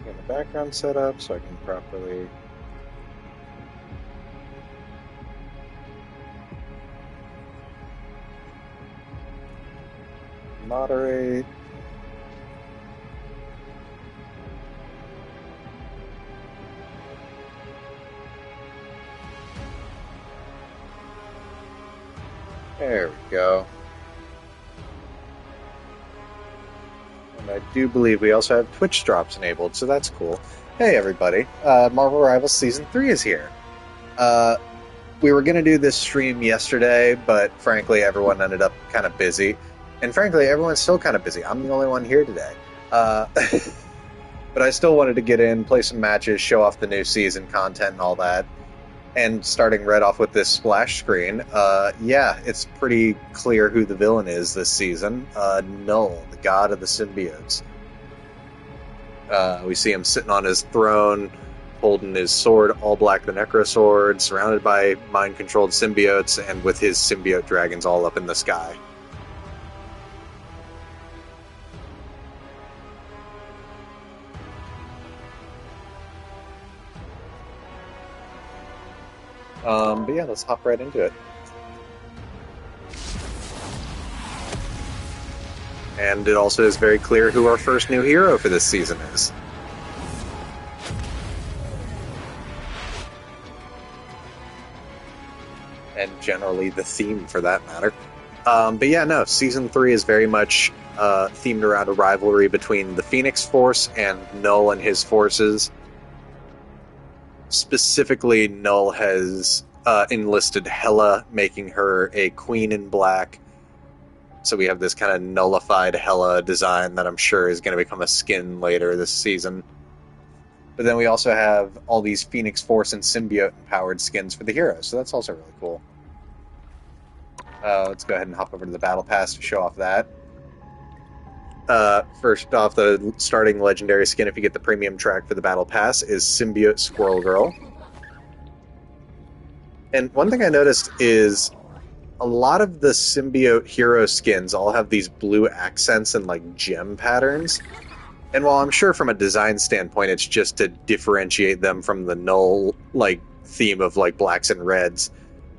Get the background set up so I can properly moderate. There we go. And I do believe we also have Twitch drops enabled, so that's cool. Hey everybody, Marvel Rivals Season 3 is here. We were going to do this stream yesterday, but frankly everyone ended up kind of busy. And frankly, everyone's still kind of busy. I'm the only one here today. But I still wanted to get in, play some matches, show off the new season content and all that. And starting right off with this splash screen, yeah, it's pretty clear who the villain is this season. Knull, the god of the symbiotes. We see him sitting on his throne, holding his sword, all black the Necro Sword, surrounded by mind-controlled symbiotes, and with his symbiote dragons all up in the sky. But yeah, let's hop right into it. And it also is very clear who our first new hero for this season is. And generally the theme for that matter. But yeah, no, Season 3 is very much themed around a rivalry between the Phoenix Force and Knull and his forces. Specifically, Knull has enlisted Hela, making her a queen in black. So we have this kind of nullified Hela design that I'm sure is going to become a skin later this season. But then we also have all these Phoenix Force and symbiote-empowered skins for the heroes, so that's also really cool. Let's go ahead and hop over to the Battle Pass to show off that. First off, the starting legendary skin, if you get the premium track for the Battle Pass, is Symbiote Squirrel Girl. And one thing I noticed is a lot of the symbiote hero skins all have these blue accents and like gem patterns. And while I'm sure from a design standpoint it's just to differentiate them from the Knull like theme of like blacks and reds,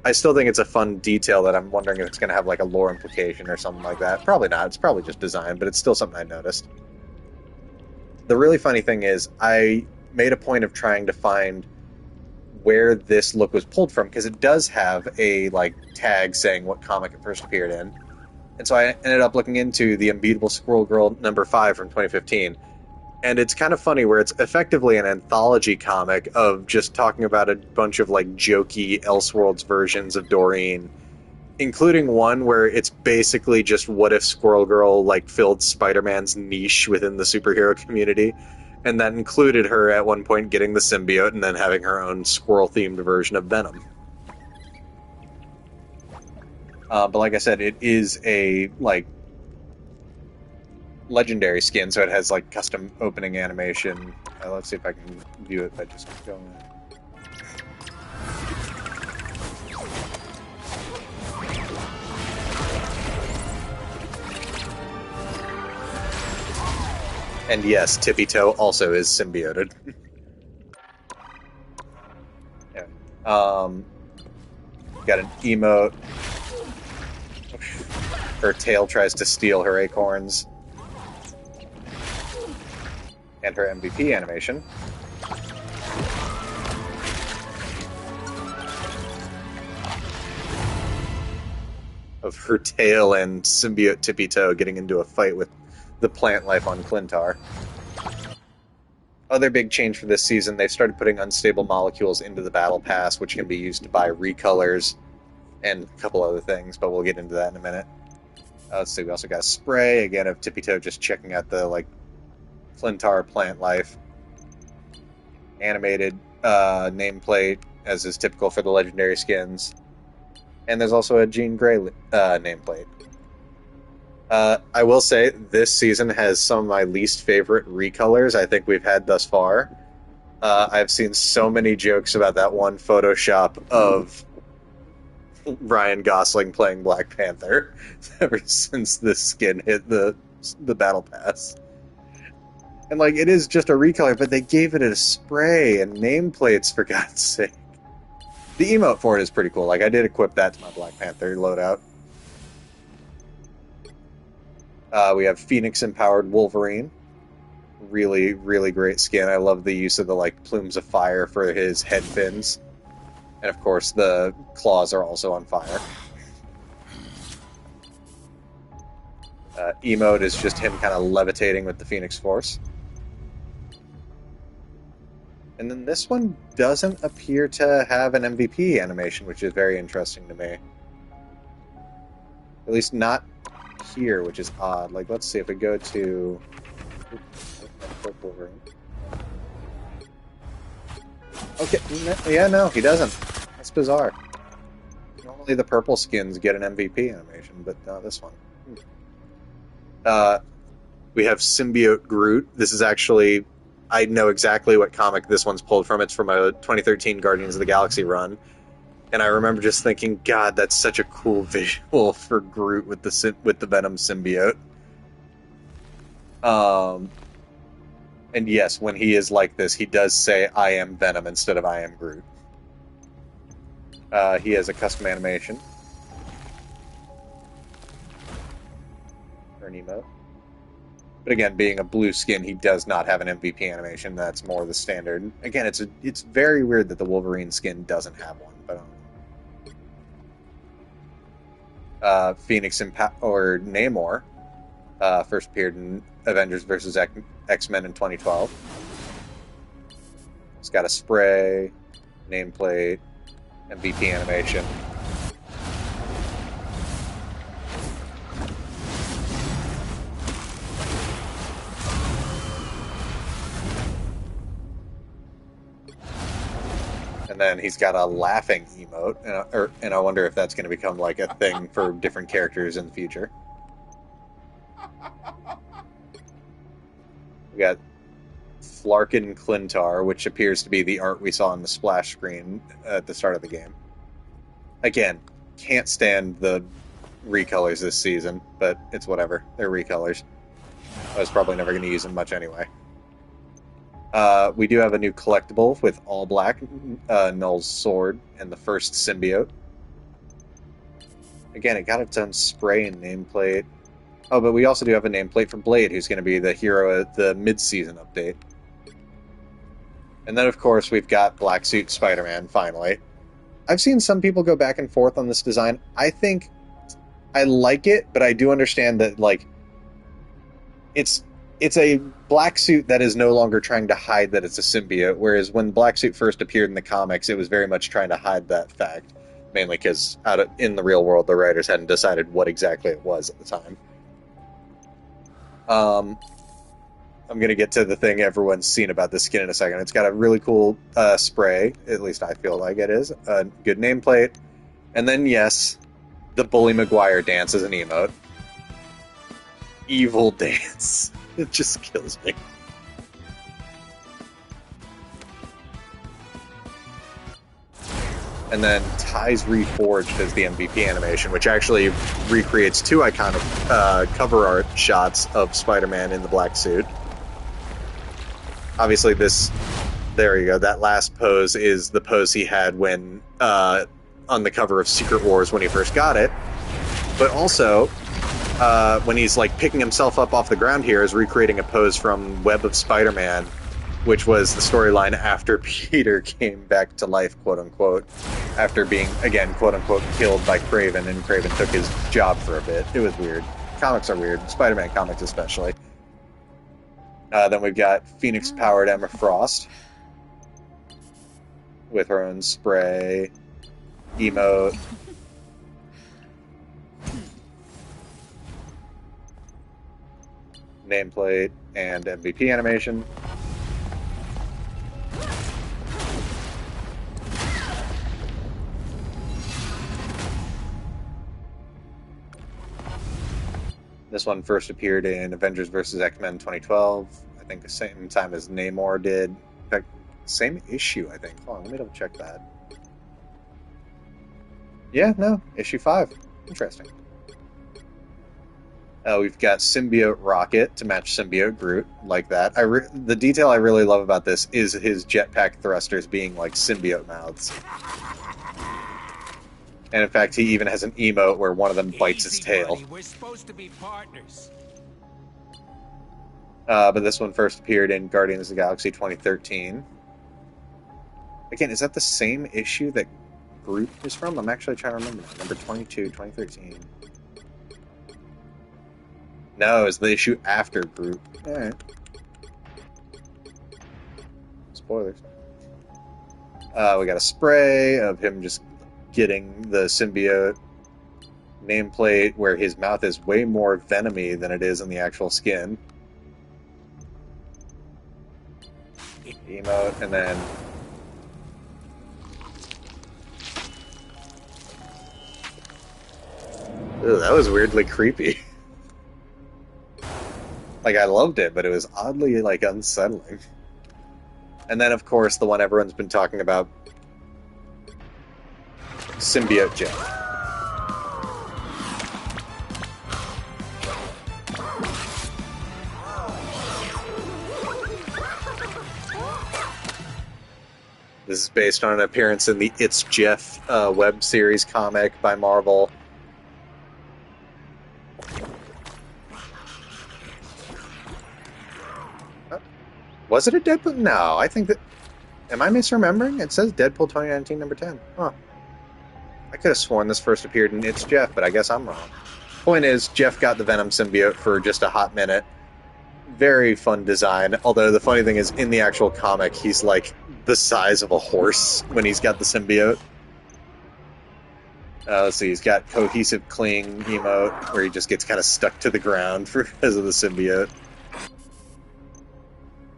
I still think it's a fun detail that I'm wondering if it's going to have like a lore implication or something like that. Probably not. It's probably just design, but it's still something I noticed. The really funny thing is I made a point of trying to find where this look was pulled from, because it does have a like tag saying what comic it first appeared in. And so I ended up looking into the Unbeatable Squirrel Girl #5 from 2015. And it's kind of funny where it's effectively an anthology comic of just talking about a bunch of like jokey Elseworlds versions of Doreen, including one where it's basically just what if Squirrel Girl like filled Spider-Man's niche within the superhero community. And that included her at one point getting the symbiote and then having her own squirrel-themed version of Venom. But like I said, it is a like legendary skin, so it has like custom opening animation. Let's see if I can view it by just going. And yes, Tippy Toe also is symbioted. Yeah. Got an emote. Her tail tries to steal her acorns. And her MVP animation. Of her tail and symbiote Tippy Toe getting into a fight with the plant life on Clintar. Other big change for this season, they've started putting unstable molecules into the Battle Pass, which can be used to buy recolors and a couple other things, but we'll get into that in a minute. Let's see, we also got spray, again, of Tippy Toe just checking out the, like, Clintar plant life. Animated nameplate, as is typical for the legendary skins. And there's also a Jean Grey nameplate. I will say, this season has some of my least favorite recolors I think we've had thus far. I've seen so many jokes about that one Photoshop of Ryan Gosling playing Black Panther ever since this skin hit the Battle Pass. And like it is just a recolor, but they gave it a spray and nameplates for God's sake. The emote for it is pretty cool. Like I did equip that to my Black Panther loadout. We have Phoenix empowered Wolverine. Really, really great skin. I love the use of the like plumes of fire for his head fins. And of course the claws are also on fire. Emote is just him kind of levitating with the Phoenix Force. And then this one doesn't appear to have an MVP animation, which is very interesting to me. At least not here, which is odd. Like, let's see if we go to... purple room. Okay, yeah, no, he doesn't. That's bizarre. Normally the purple skins get an MVP animation, but not this one. We have Symbiote Groot. This is actually... I know exactly what comic this one's pulled from. It's from a 2013 Guardians of the Galaxy run. And I remember just thinking, God, that's such a cool visual for Groot with the Venom symbiote. And yes, when he is like this, he does say, I am Venom instead of I am Groot. He has a custom animation. For an emote. But again, being a blue skin, he does not have an MVP animation. That's more the standard. Again, it's very weird that the Wolverine skin doesn't have one. But Phoenix or Namor first appeared in Avengers vs. X-Men in 2012. It's got a spray, nameplate, MVP animation. And then he's got a laughing emote, and I wonder if that's going to become like a thing for different characters in the future. We got Flarkin Clintar, which appears to be the art we saw on the splash screen at the start of the game. Again, can't stand the recolors this season, but it's whatever. They're recolors. I was probably never going to use them much anyway. We do have a new collectible with all black Knull's sword and the first symbiote. Again, it got its own spray and nameplate. Oh, but we also do have a nameplate for Blade, who's going to be the hero at the mid-season update. And then, of course, we've got Black Suit Spider-Man, finally. I've seen some people go back and forth on this design. I think I like it, but I do understand that, like, it's a black suit that is no longer trying to hide that it's a symbiote, whereas when Black Suit first appeared in the comics, it was very much trying to hide that fact, mainly because in the real world, the writers hadn't decided what exactly it was at the time. I'm going to get to the thing everyone's seen about this skin in a second. It's got a really cool spray, at least I feel like it is, a good nameplate, and then, yes, the Bully Maguire dance as an emote. Evil dance. It just kills me. And then Ties Reforged as the MVP animation, which actually recreates two iconic cover art shots of Spider-Man in the black suit. Obviously there you go, that last pose is the pose he had when, on the cover of Secret Wars when he first got it. But also, when he's like picking himself up off the ground here, is recreating a pose from Web of Spider-Man, which was the storyline after Peter came back to life, quote unquote, after being, again, quote unquote, killed by Kraven, and Kraven took his job for a bit. It was weird. Comics are weird, Spider-Man comics especially. Then we've got Phoenix-powered Emma Frost with her own spray, emote. Nameplate and MVP animation. This one first appeared in Avengers vs. X-Men 2012. I think the same time as Namor did. In fact, same issue, I think. Hold on, let me double check that. Yeah, no, issue 5. Interesting. We've got Symbiote Rocket to match Symbiote Groot, like that. The detail I really love about this is his jetpack thrusters being like symbiote mouths. And in fact, he even has an emote where one of them bites his tail. Buddy. We're supposed to be partners. But this one first appeared in Guardians of the Galaxy 2013. Again, is that the same issue that Groot is from? I'm actually trying to remember now. Number 22, 2013. No, it's the issue after Groot. Alright. Spoilers. We got a spray of him just getting the symbiote nameplate where his mouth is way more venomy than it is in the actual skin. Emote, and then Ew, that was weirdly creepy. Like, I loved it, but it was oddly, like, unsettling. And then, of course, the one everyone's been talking about, Symbiote Jeff. This is based on an appearance in the It's Jeff web series comic by Marvel. Was it a Deadpool? No, I think that... Am I misremembering? It says Deadpool 2019 number 10. Huh. I could have sworn this first appeared in It's Jeff, but I guess I'm wrong. Point is, Jeff got the Venom symbiote for just a hot minute. Very fun design, although the funny thing is, in the actual comic, he's like the size of a horse when he's got the symbiote. Let's see, he's got Cohesive Cling emote, where he just gets kind of stuck to the ground because of the symbiote.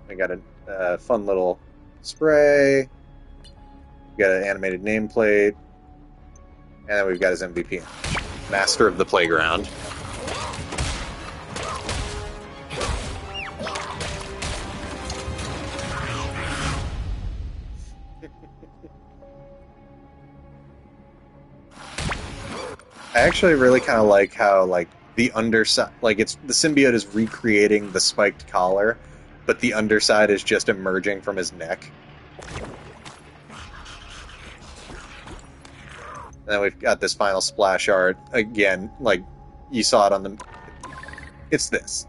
We got a fun little spray. We got an animated nameplate. And then we've got his MVP, Master of the Playground. I actually really kind of like how, like, the underside, like, it's the symbiote is recreating the spiked collar, but the underside is just emerging from his neck. And then we've got this final splash art. Again, like, you saw it on the... It's this.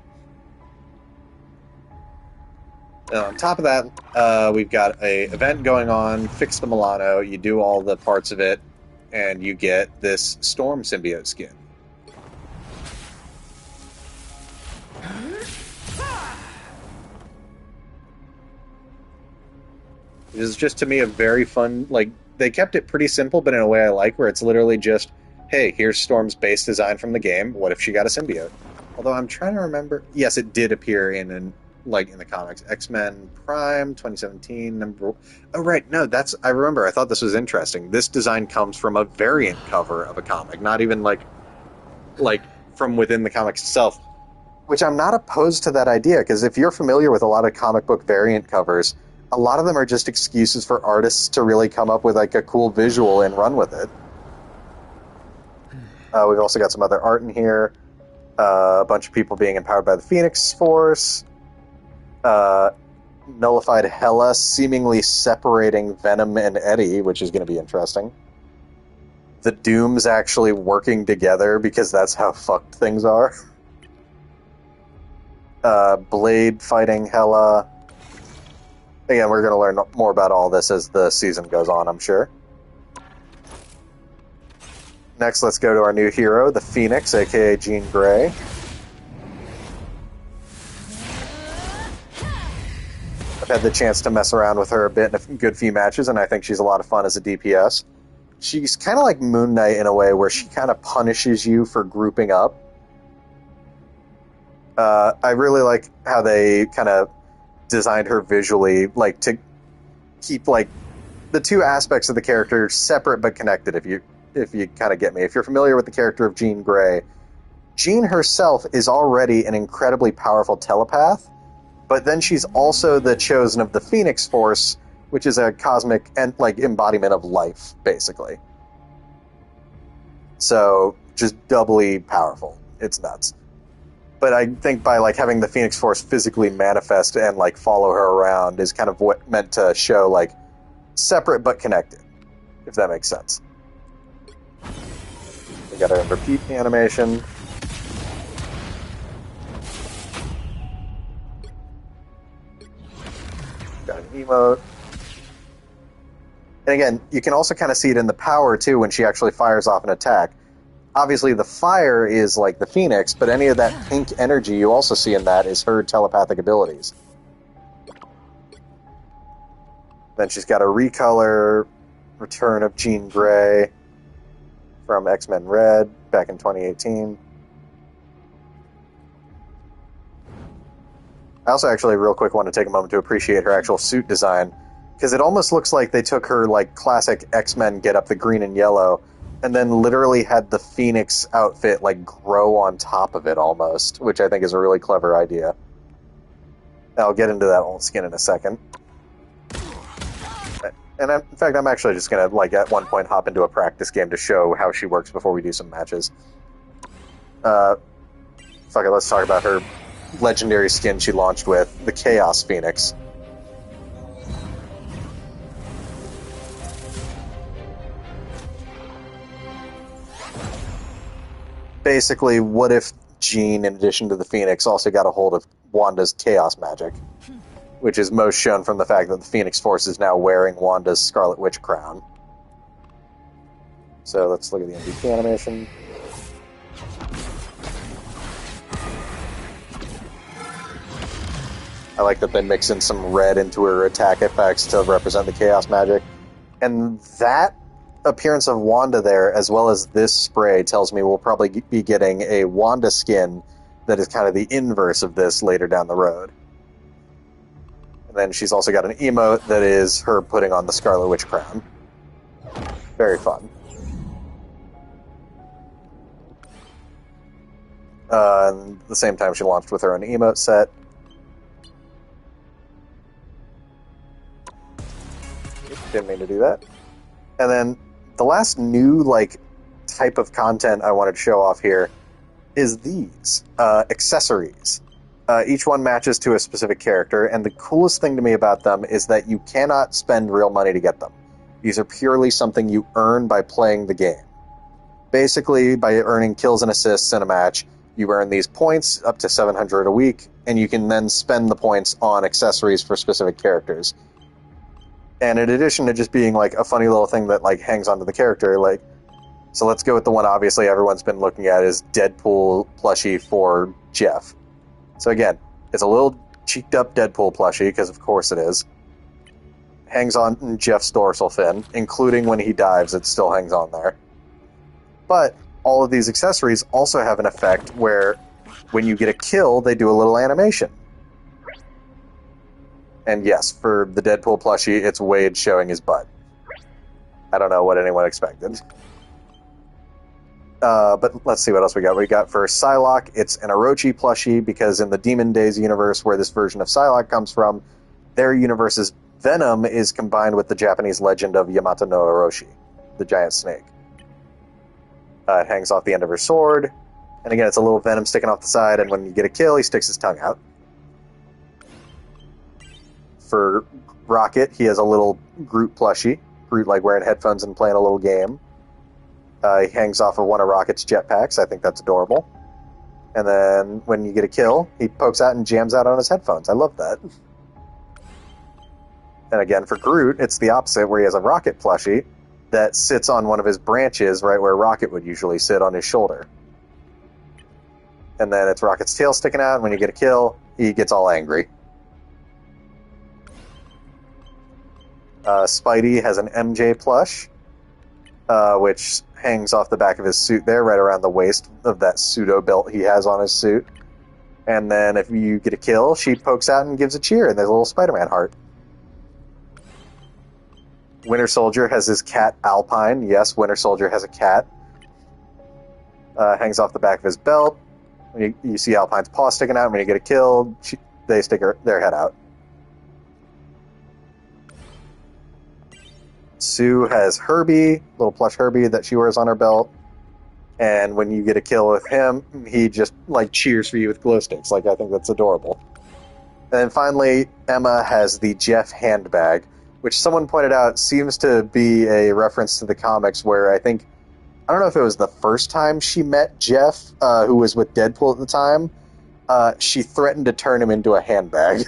And on top of that, we've got a event going on, Fix the Milano, you do all the parts of it, and you get this Storm symbiote skin. This is just, to me, a very fun, like, they kept it pretty simple, but in a way I like, where it's literally just, hey, here's Storm's base design from the game, what if she got a symbiote? Although I'm trying to remember, yes, it did appear in the comics. X-Men Prime, 2017, number... Oh, right, no, I remember, I thought this was interesting. This design comes from a variant cover of a comic, not even, like from within the comics itself. Which I'm not opposed to that idea, because if you're familiar with a lot of comic book variant covers, a lot of them are just excuses for artists to really come up with, like, a cool visual and run with it. We've also got some other art in here. A bunch of people being empowered by the Phoenix Force. Nullified Hela seemingly separating Venom and Eddie, which is going to be interesting. The Dooms actually working together, because that's how fucked things are. Blade fighting Hela. Again, we're going to learn more about all this as the season goes on, I'm sure. Next, let's go to our new hero, the Phoenix, aka Jean Grey. I've had the chance to mess around with her a bit in a good few matches, and I think she's a lot of fun as a DPS. She's kind of like Moon Knight in a way, where she kind of punishes you for grouping up. I really like how they kind of designed her visually, like, to keep, like, the two aspects of the character separate but connected, if you kind of get me. If you're familiar with the character of Jean Grey, Jean herself is already an incredibly powerful telepath, but then she's also the chosen of the Phoenix Force, which is a cosmic and, like, embodiment of life, basically. So, just doubly powerful. It's nuts. But I think by like having the Phoenix Force physically manifest and like follow her around is kind of what meant to show like separate but connected, if that makes sense. We got a repeat animation. Got an emote. And again, you can also kind of see it in the power too when she actually fires off an attack. Obviously, the fire is like the Phoenix, but any of that pink energy you also see in that is her telepathic abilities. Then she's got a recolor, Return of Jean Grey from X-Men Red back in 2018. I also actually, real quick, want to take a moment to appreciate her actual suit design, because it almost looks like they took her like classic X-Men get up, the green and yellow, and then literally had the Phoenix outfit like grow on top of it almost, which I think is a really clever idea. I'll get into that old skin in a second. And in fact, I'm actually just going to, like, at one point hop into a practice game to show how she works before we do some matches. Fuck it, let's talk about her legendary skin she launched with, the Chaos Phoenix. Basically, what if Jean, in addition to the Phoenix, also got a hold of Wanda's Chaos magic? Which is most shown from the fact that the Phoenix Force is now wearing Wanda's Scarlet Witch crown. So let's look at the MVP animation. I like that they mix in some red into her attack effects to represent the Chaos magic. And that appearance of Wanda there, as well as this spray, tells me we'll probably be getting a Wanda skin that is kind of the inverse of this later down the road. And then she's also got an emote that is her putting on the Scarlet Witch crown. Very fun. And at the same time, she launched with her own emote set. Didn't mean to do that. And then the last new like type of content I wanted to show off here is these accessories. Each one matches to a specific character, and the coolest thing to me about them is that you cannot spend real money to get them. These are purely something you earn by playing the game. Basically, by earning kills and assists in a match, you earn these points, up to 700 a week, and you can then spend the points on accessories for specific characters. And in addition to just being like a funny little thing that like hangs onto the character, like, so let's go with the one obviously everyone's been looking at is Deadpool plushie for Jeff. So again, it's a little cheeked up Deadpool plushie, because of course it is. Hangs on Jeff's dorsal fin, including when he dives, it still hangs on there. But all of these accessories also have an effect where when you get a kill, they do a little animation. And yes, for the Deadpool plushie, it's Wade showing his butt. I don't know what anyone expected. But let's see what else we got. We got for Psylocke, it's an Orochi plushie, because in the Demon Days universe, where this version of Psylocke comes from, their universe's venom is combined with the Japanese legend of Yamato no Orochi, the giant snake. It hangs off the end of her sword, and again, it's a little venom sticking off the side, and when you get a kill, he sticks his tongue out. For Rocket, he has a little Groot plushie. Groot, like, wearing headphones and playing a little game. He hangs off of one of Rocket's jetpacks. I think that's adorable. And then when you get a kill, he pokes out and jams out on his headphones. I love that. And again, for Groot, it's the opposite, where he has a Rocket plushie that sits on one of his branches, right where Rocket would usually sit, on his shoulder. And then it's Rocket's tail sticking out, and when you get a kill, he gets all angry. Spidey has an MJ plush, which hangs off the back of his suit there, right around the waist of that pseudo belt he has on his suit. And then if you get a kill, she pokes out and gives a cheer, and there's a little Spider-Man heart. Winter Soldier has his cat Alpine. Yes, Winter Soldier has a cat. Hangs off the back of his belt. When you see Alpine's paw sticking out, when you get a kill, they stick their head out. Sue has Herbie, little plush Herbie that she wears on her belt. And when you get a kill with him, he just like cheers for you with glow sticks. Like, I think that's adorable. And then finally, Emma has the Jeff handbag, which someone pointed out seems to be a reference to the comics where I don't know if it was the first time she met Jeff, who was with Deadpool at the time, she threatened to turn him into a handbag.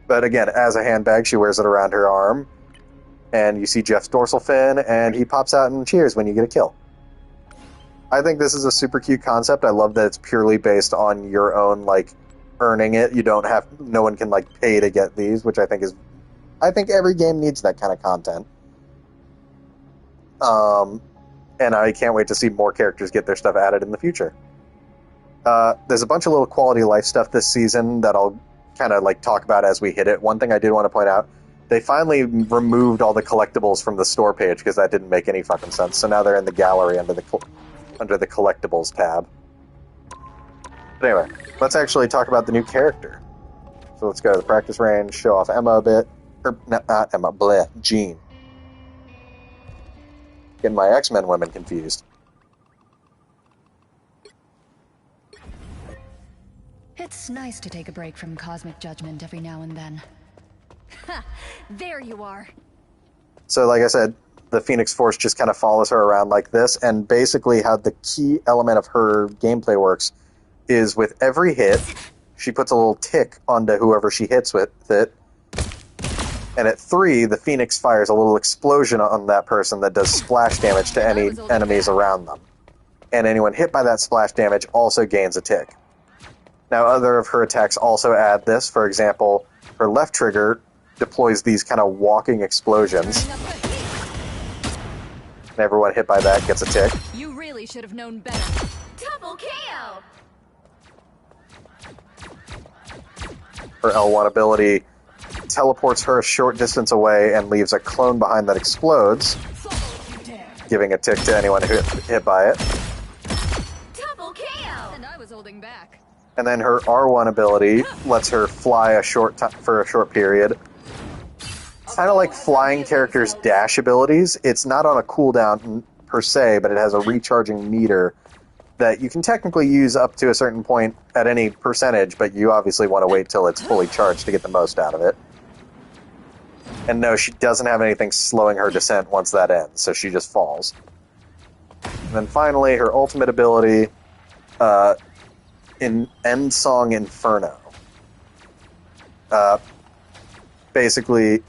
But again, as a handbag, she wears it around her arm. And you see Jeff's dorsal fin, and he pops out and cheers when you get a kill. I think this is a super cute concept. I love that it's purely based on your own, like, earning it. No one can, like, pay to get these, which I think every game needs that kind of content. And I can't wait to see more characters get their stuff added in the future. There's a bunch of little quality of life stuff this season that I'll kind of, like, talk about as we hit it. One thing I did want to point out, they finally removed all the collectibles from the store page because that didn't make any fucking sense. So now they're in the gallery under the collectibles tab. But anyway, let's actually talk about the new character. So let's go to the practice range, show off Emma a bit. Or, not Emma, Jean. Getting my X-Men women confused. It's nice to take a break from cosmic judgment every now and then. Ha! There you are. So like I said, the Phoenix Force just kind of follows her around like this, and basically how the key element of her gameplay works is with every hit, she puts a little tick onto whoever she hits with it, and at 3, the Phoenix fires a little explosion on that person that does splash damage to any enemies around them. And anyone hit by that splash damage also gains a tick. Now, other of her attacks also add this. For example, her left trigger deploys these kind of walking explosions. And everyone hit by that gets a tick. You really should have known better. Double KO! Her L1 ability teleports her a short distance away and leaves a clone behind that explodes, giving a tick to anyone who hit by it. Double KO! And I was holding back. And then her R1 ability lets her fly for a short period. It's kind of like flying characters' dash abilities. It's not on a cooldown per se, but it has a recharging meter that you can technically use up to a certain point at any percentage, but you obviously want to wait till it's fully charged to get the most out of it. And no, she doesn't have anything slowing her descent once that ends, so she just falls. And then finally, her ultimate ability, in End Song Inferno. Basically,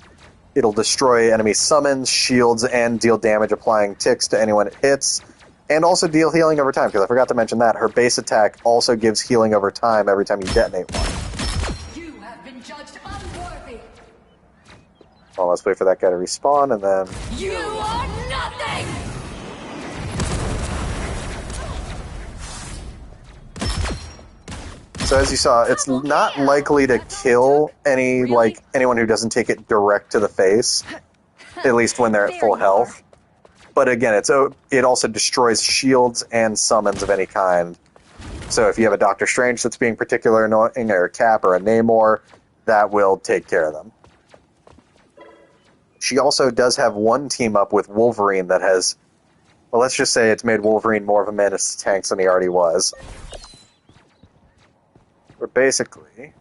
it'll destroy enemy summons, shields, and deal damage applying ticks to anyone it hits, and also deal healing over time, because I forgot to mention that. Her base attack also gives healing over time every time you detonate one. You have been judged unworthy. Well, let's wait for that guy to respawn, and then... You are nothing! So as you saw, it's not likely to kill anyone who doesn't take it direct to the face, at least when they're at full health. But again, it also destroys shields and summons of any kind. So if you have a Doctor Strange that's being particularly annoying, or a Cap or a Namor, that will take care of them. She also does have one team up with Wolverine that has, well, let's just say it's made Wolverine more of a menace to tanks than he already was. Where basically...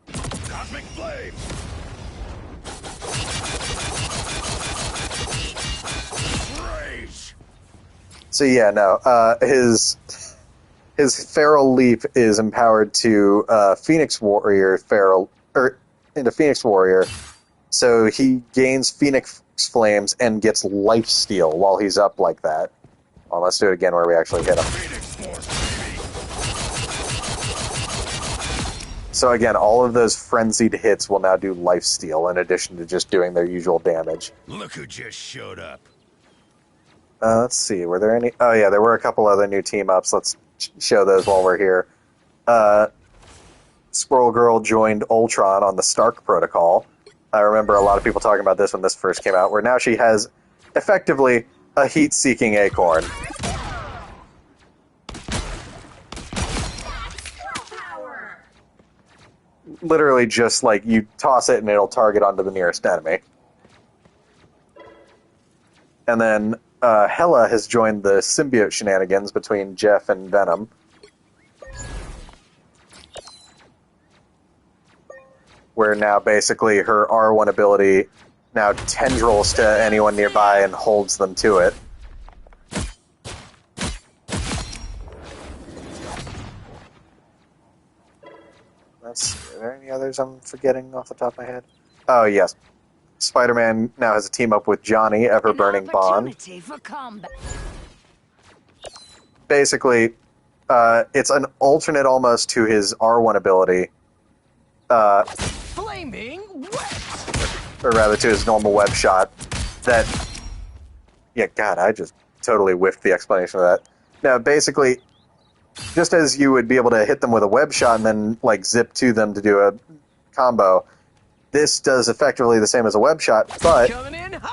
Cosmic Flame! Rage! So yeah, no, his Feral Leap is empowered to Phoenix Warrior into Phoenix Warrior, so he gains Phoenix Flames and gets Life Steal while he's up like that. Well, let's do it again where we actually hit him. Phoenix Force, baby! So again, all of those frenzied hits will now do Life Steal in addition to just doing their usual damage. Look who just showed up. Let's see, were there any... Oh yeah, there were a couple other new team-ups. Let's show those while we're here. Squirrel Girl joined Ultron on the Stark Protocol. I remember a lot of people talking about this when this first came out, where now she has, effectively, a heat-seeking acorn. Literally just, like, you toss it and it'll target onto the nearest enemy. And then Hela has joined the symbiote shenanigans between Jeff and Venom. Where now basically her R1 ability now tendrils to anyone nearby and holds them to it. Let's see, are there any others I'm forgetting off the top of my head? Oh, yes. Spider-Man now has a team up with Johnny, Ever-Burning Bond. For combat. Basically, it's an alternate almost to his R1 ability. Flaming wet. Or rather to his normal web shot. That... Yeah, God, I just totally whiffed the explanation of that. Now, basically, just as you would be able to hit them with a web shot and then, like, zip to them to do a combo, this does effectively the same as a web shot, but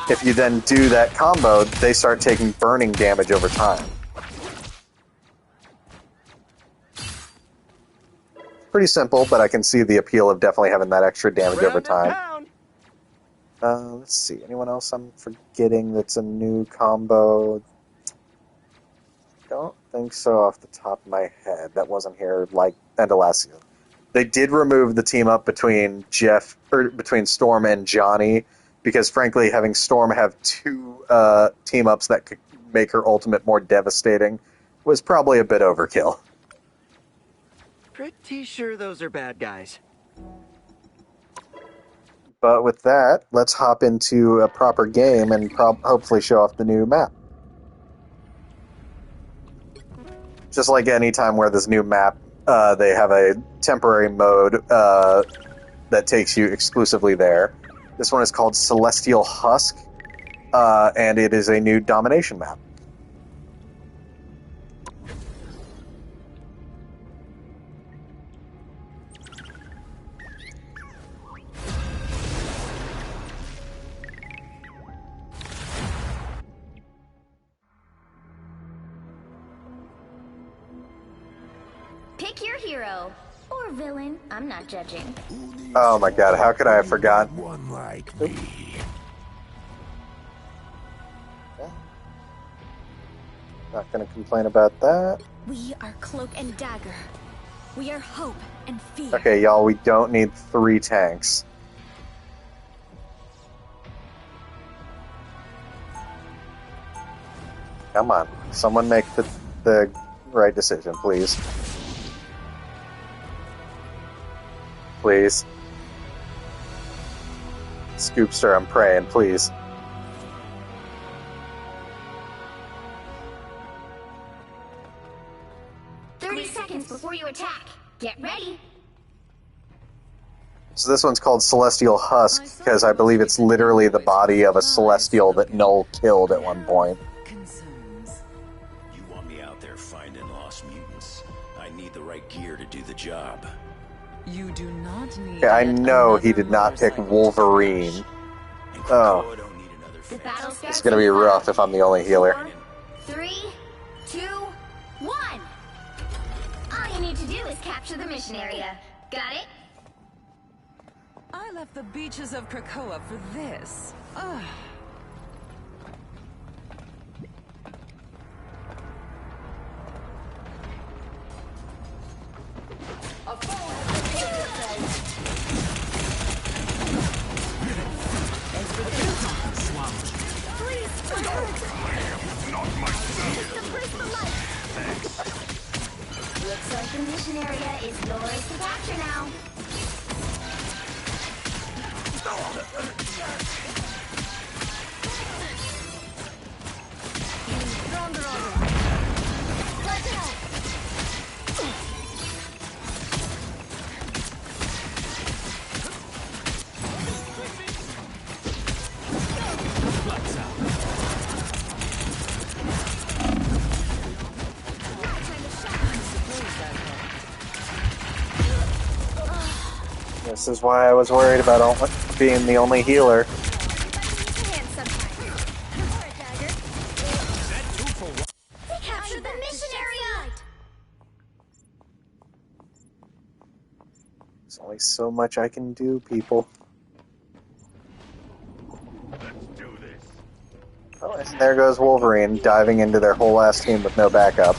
if you then do that combo, they start taking burning damage over time. Pretty simple, but I can see the appeal of definitely having that extra damage over time. Let's see, anyone else I'm forgetting that's a new combo? Don't think so off the top of my head. That wasn't here like end of last season. They did remove the team up between between Storm and Johnny, because frankly, having Storm have two team ups that could make her ultimate more devastating was probably a bit overkill. Pretty sure those are bad guys. But with that, let's hop into a proper game and hopefully show off the new map. Just like any time where this new map, they have a temporary mode that takes you exclusively there. This one is called Celestial Husk, and it is a new domination map. Pick your hero. Or villain. I'm not judging. Oh my god, how could I have forgotten? One like me. Not gonna complain about that. We are Cloak and Dagger. We are hope and fear. Okay, y'all, we don't need 3 tanks. Come on, someone make the right decision, please. Please. Scoopster, I'm praying, please. Before you attack. Get ready. So this one's called Celestial Husk, because I believe it's literally the body of a Celestial that Knull killed at one point. You want me out there finding lost mutants? I need the right gear to do the job. You do not need. Okay, I know he did not pick Wolverine. Oh, it's gonna be rough if I'm the only healer. 3, 2, 1. All you need to do is capture the mission area. Got it? I left the beaches of Krakoa for this. Ugh. Looks like the mission area is yours to capture now. This is why I was worried about being the only healer. Capture the mission area! There's only so much I can do, people. Let's do this. Oh, There goes Wolverine diving into their whole ass team with no backup.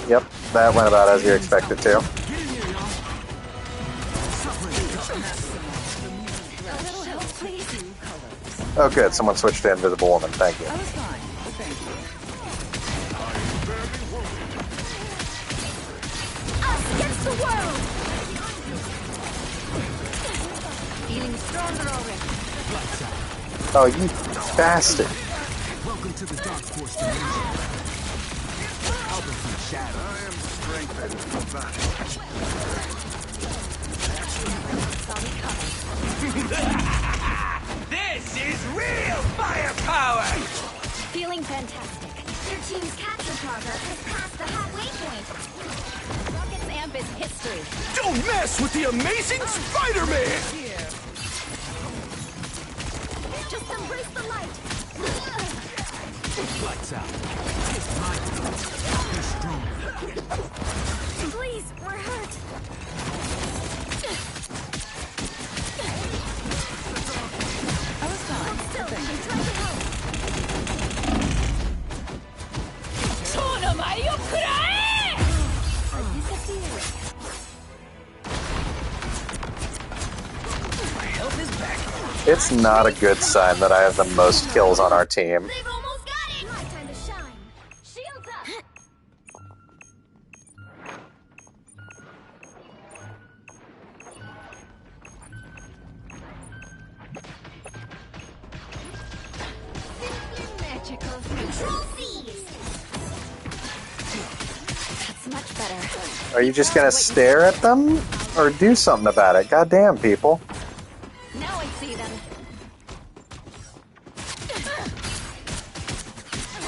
Yep, that went about as you expected to. Oh good, someone switched to Invisible Woman, thank you. I was fine, but thank you. Us against the world! Feeling stronger already. Oh, you bastard. Welcome to the Dark Force dimension. Albert from Shadow. I am strengthened for battle. This is real firepower! Feeling fantastic. Your team's capture progress has passed the halfway point. Rocket's amp is history. Don't mess with the amazing Spider-Man! Just embrace the light. Lights out. It's my turn. Be strong. Please, we're hurt. I was fine, Still, but thank I'm you. trying to help. Help is back. It's not a good sign that I have the most kills on our team. They've almost got it! My time to shine. Shields up! Magical. Control C's! That's much better. Are you just gonna stare at them? Or do something about it? Goddamn, people. Now I see them.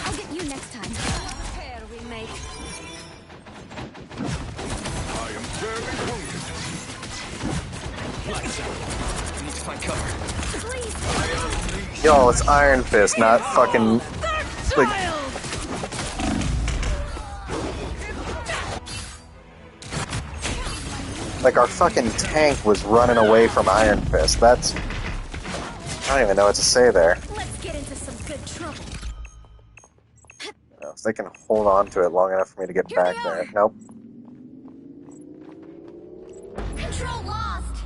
I'll get you next time. Repair we make. I am very wounded. Lights out. I need to find cover. Please. Yo, it's Iron Fist, not fucking... Like, like our fucking tank was running away from Iron Fist. That's... I don't even know what to say there. Let's get into some good trouble. You know, if they can hold on to it long enough for me to get Here back they there. are. Nope. Control lost!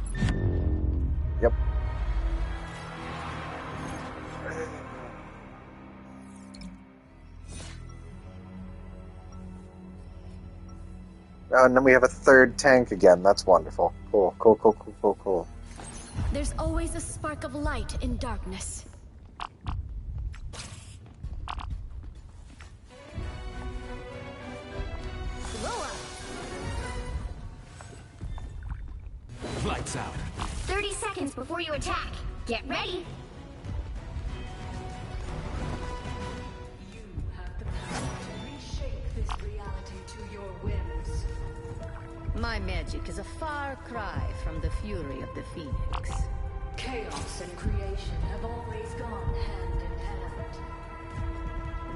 Yep. Oh, and then we have a third tank again. That's wonderful. Cool, cool, cool, cool, cool, cool. There's always a spark of light in darkness. Lights out. 30 seconds before you attack. Get ready! You have the power to reshape this reality to your whims. My magic is a far cry from the fury of the Phoenix. Chaos and creation have always gone hand in hand.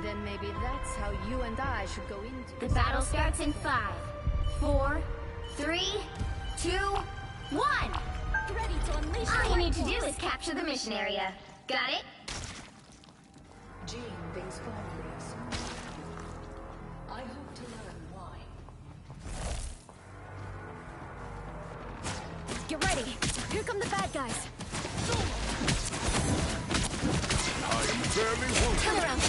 Then maybe that's how you and I should go into The this. battle starts in 5, 4, 3, 2, 1! Ready to unleash All the you light need to do force. is capture the mission area. Got it? Jean thinks fondly of some. I hope to learn why. Get ready. Here come the bad guys. I am very wounded. Turn around.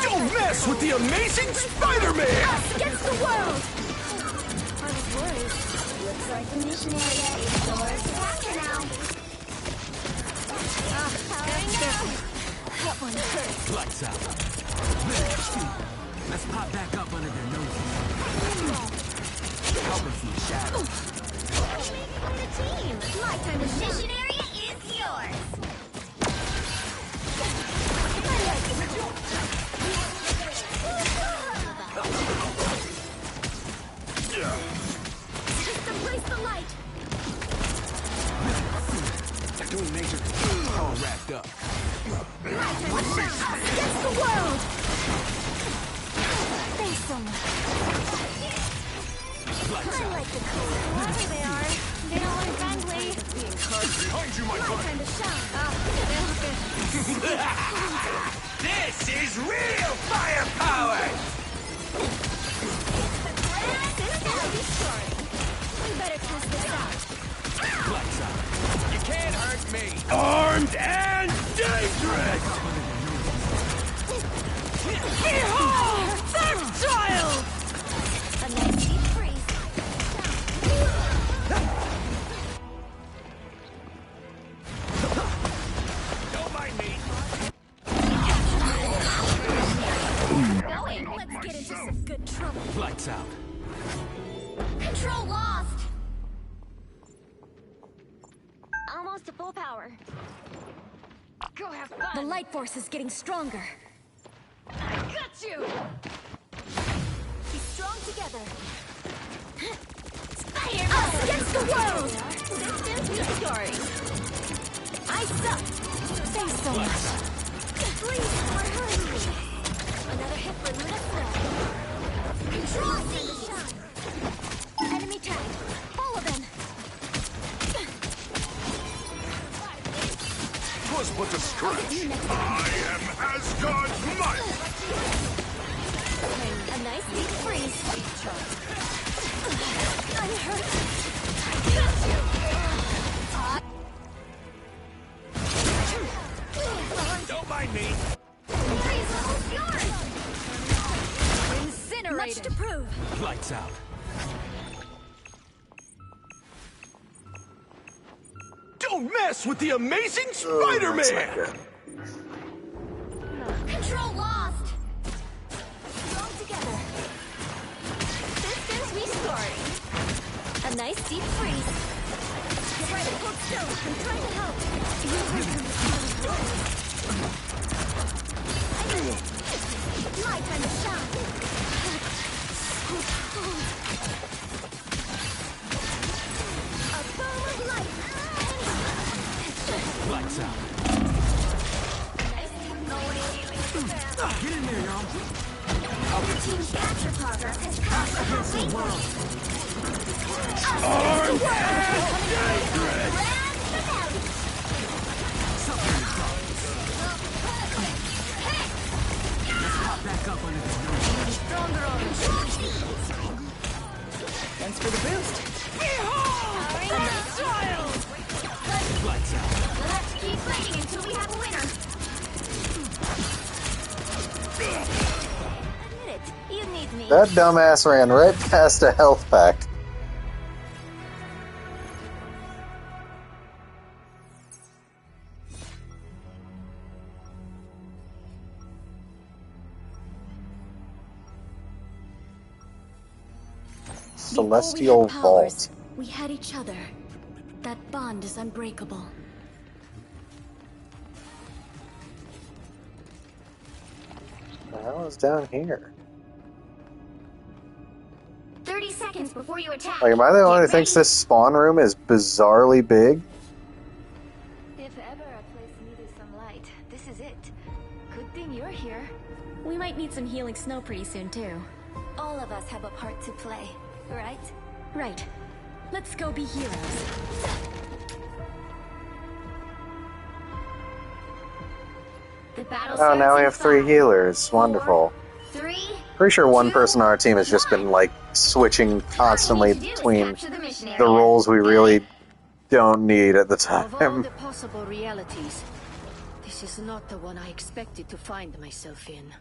Don't mess with the amazing Spider-Man! Us against the world. I was worried. Looks like the mission area is yours to capture now. That one hurt. Lights out. Let's pop back up under their noses. Albert from Shadow. On the team! My time to The shine. mission area is yours! Just embrace the light. They're doing major. All wrapped up. Us against the world. Thanks so much. Lights I out. like the color. Whoever they are, they don't look friendly. Behind you, my friend. Time to shine. This is real firepower! We better test this out. Lights out. You can't hurt me. Armed and dangerous! Behold! Third child! A nice deep freeze. Don't mind me. Let's get into some good trouble. Lights out. Control lost. Almost to full power. Go have fun. The light force is getting stronger. I got you! Be strong together. Spider-Man. Us against the world! This is story. I suck. Thanks so much. Please, we're hurting me. Another hit for Luna Snow. Control C. Enemy tag. Follow them. Was but a scratch. You next. I am Asgard's might. A nice deep freeze. I'm hurt. Don't mind me. Incinerated. Much to prove. Lights out. Don't mess with the amazing That's Spider-Man! not good. Control lost. Strong together. Systems restoring. A nice deep freeze. Get ready. Hold still. I'm trying to help. My time to shine. A bow of light. Lights out. Get in there, y'all. Your team's capture progress has crossed the halfway point. Pop back up under this nose. Stronger on the Thanks for the boost. Lights out. We'll have to keep fighting until we have a winner. Admit it. You need me. That dumbass ran right past a health pack. Celestial Before we had powers, Vault. we had each other. That bond is unbreakable. The hell is down here? 30 seconds before you attack. Like, am I the only who Get thinks ready. this spawn room is bizarrely big? If ever a place needed some light, this is it. Good thing you're here. We might need some healing snow pretty soon, too. All of us have a part to play, right? Right. Let's go be heroes. The battle Oh, starts now we in have 3 5, healers. 4, Wonderful. 3. Pretty sure one 2, person on our team has just been, like, switching constantly All you need to do is between capture the mission the area. roles we Got really it? don't need at the Of all time. the possible realities, this is not the one I expected to find myself in.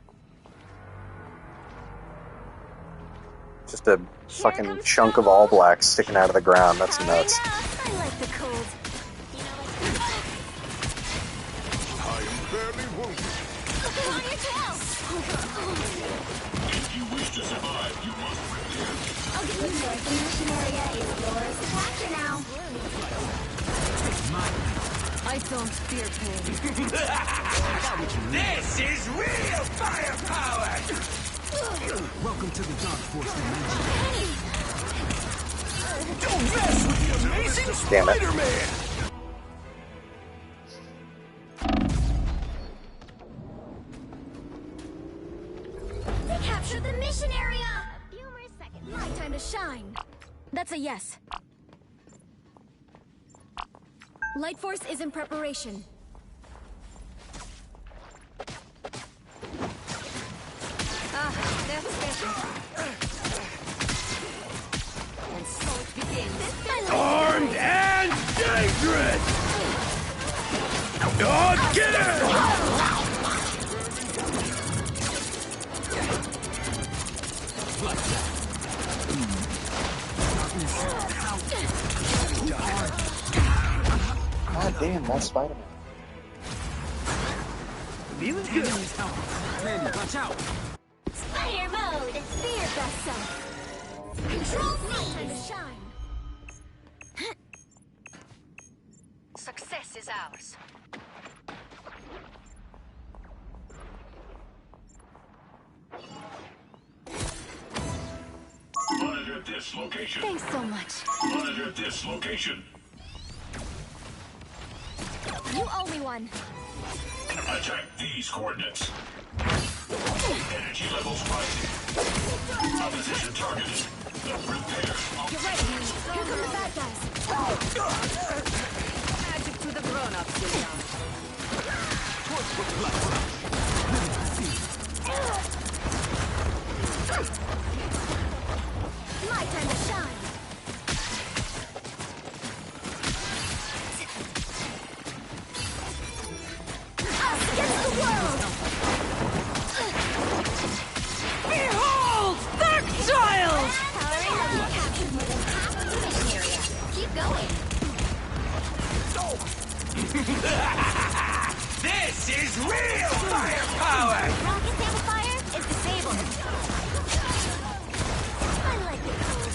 Just a fucking chunk of all black sticking out of the ground. That's nuts. I like the cold. You know, I am barely wounded. look on your tail. If you wish to survive, you must I'll give you choice. The mission area is yours to capture now. I don't fear pain. This is real firepower! Welcome to the Dark Force dimension. Don't mess with the amazing Damn it. Spider-Man! They captured the mission area. A few more seconds. My time to shine. That's a yes. Light Force is in preparation. That's better. And so it begins. Armed and dangerous! Oh, get her! God damn, that's Spider-Man. Feeling good. Randy, watch out! Spider mode! Be your best self. Control C! Time to shine. Success is ours. Monitor this location. Thanks so much. Monitor this location. You owe me one. Attack these coordinates. Energy levels rising. Opposition targeted. Repair. You're right. Here come the bad guys. Magic to the grown-ups, Leon. My time to shine. Us against the world! Behold, that child! Powering up. You captured more than half of the mission area. Keep going. This is real firepower! Rocket's amplifier is disabled. I like it cold.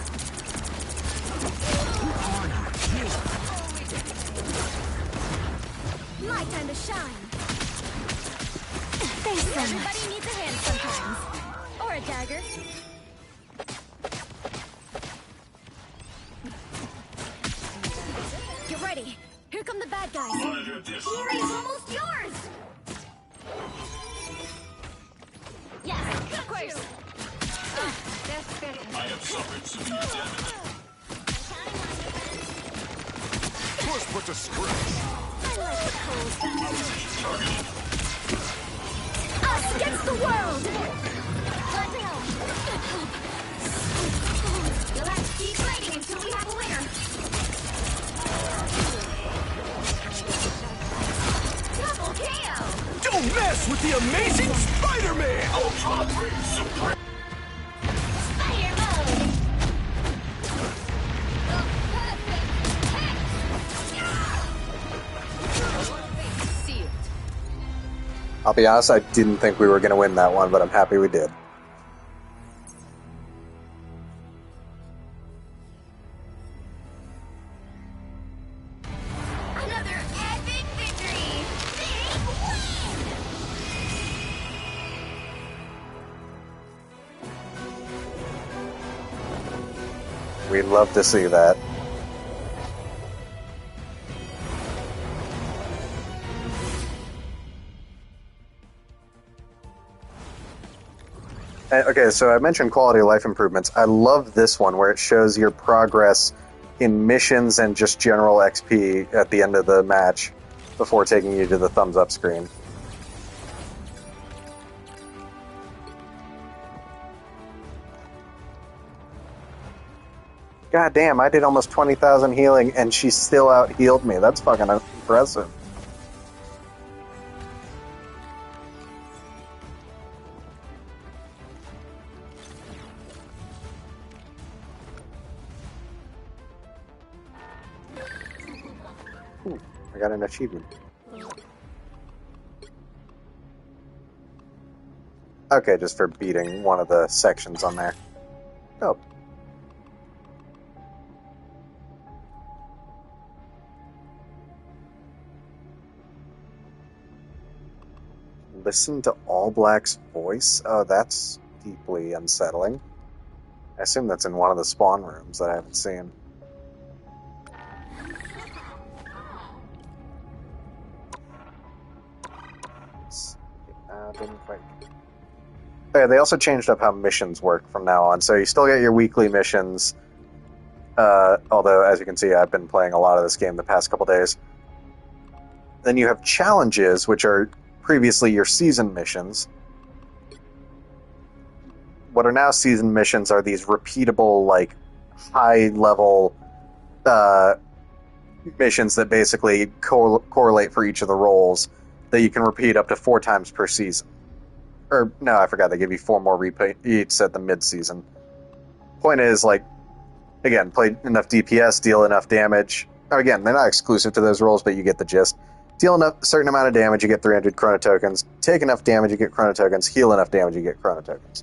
My time to shine. Thanks so much. Everybody needs a hand sometimes. Or a dagger. Get ready. Here come the bad guys. Monitor this. Hearing's almost yours. Yes, of course. That's better. I have suffered severe damage. Push put to scratch. I like the cold. Opposition targeted. Us against the world! You'll have to keep fighting until we have a winner. Double KO. Don't mess with the amazing Spider-Man! Ultra Supreme. Spider mode. Sealed. I'll be honest, I didn't think we were going to win that one, but I'm happy we did. Another epic victory. Big win. We'd love to see that. Okay, so I mentioned quality of life improvements. I love this one where it shows your progress in missions and just general XP at the end of the match before taking you to the thumbs up screen. God damn, I did almost 20,000 healing and she still out healed me. That's fucking impressive. I got an achievement. Okay, just for beating one of the sections on there. Oh. Listen to All Black's voice? Oh, that's deeply unsettling. I assume that's in one of the spawn rooms that I haven't seen. Didn't quite. Okay, they also changed up how missions work from now on, so you still get your weekly missions. Although, as you can see, I've been playing a lot of this game the past couple days. Then you have challenges, which are previously your season missions. What are now season missions are these repeatable, like, high-level missions that basically correlate for each of the roles that you can repeat up to 4 times per season. Or, no, I forgot, they give you 4 more repeats at the mid-season. Point is, like, again, play enough DPS, deal enough damage. Again, they're not exclusive to those roles, but you get the gist. Deal enough, a certain amount of damage, you get 300 chrono tokens. Take enough damage, you get chrono tokens. Heal enough damage, you get chrono tokens.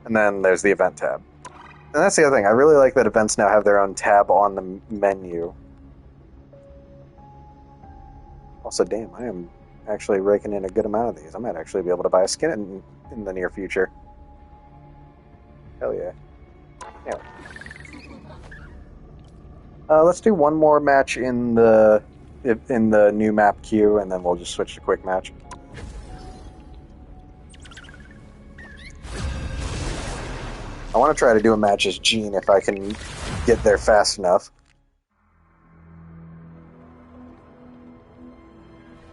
And then there's the event tab. And that's the other thing. I really like that events now have their own tab on the menu. Also, damn, I am actually raking in a good amount of these. I might actually be able to buy a skin in the near future. Hell yeah. Anyway. Let's do one more match in the new map queue, and then we'll just switch to quick match. I want to try to do a match as Jean if I can get there fast enough.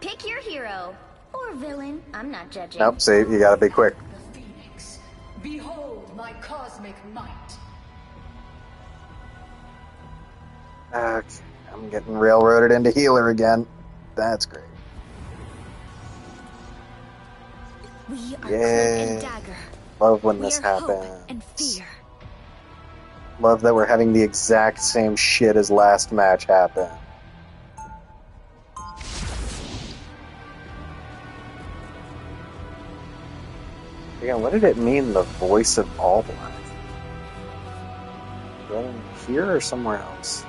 Pick your hero. Or villain. I'm not judging. Nope, see, you gotta be quick. The Phoenix. Behold my cosmic might. Okay, I'm getting railroaded into healer again. That's great. We are Yay. Cloak and Dagger. Love when We this are hope happens. and fear. Love that we're having the exact same shit as last match happen. Again, what did it mean, the voice of Alblight? Is that in here or somewhere else?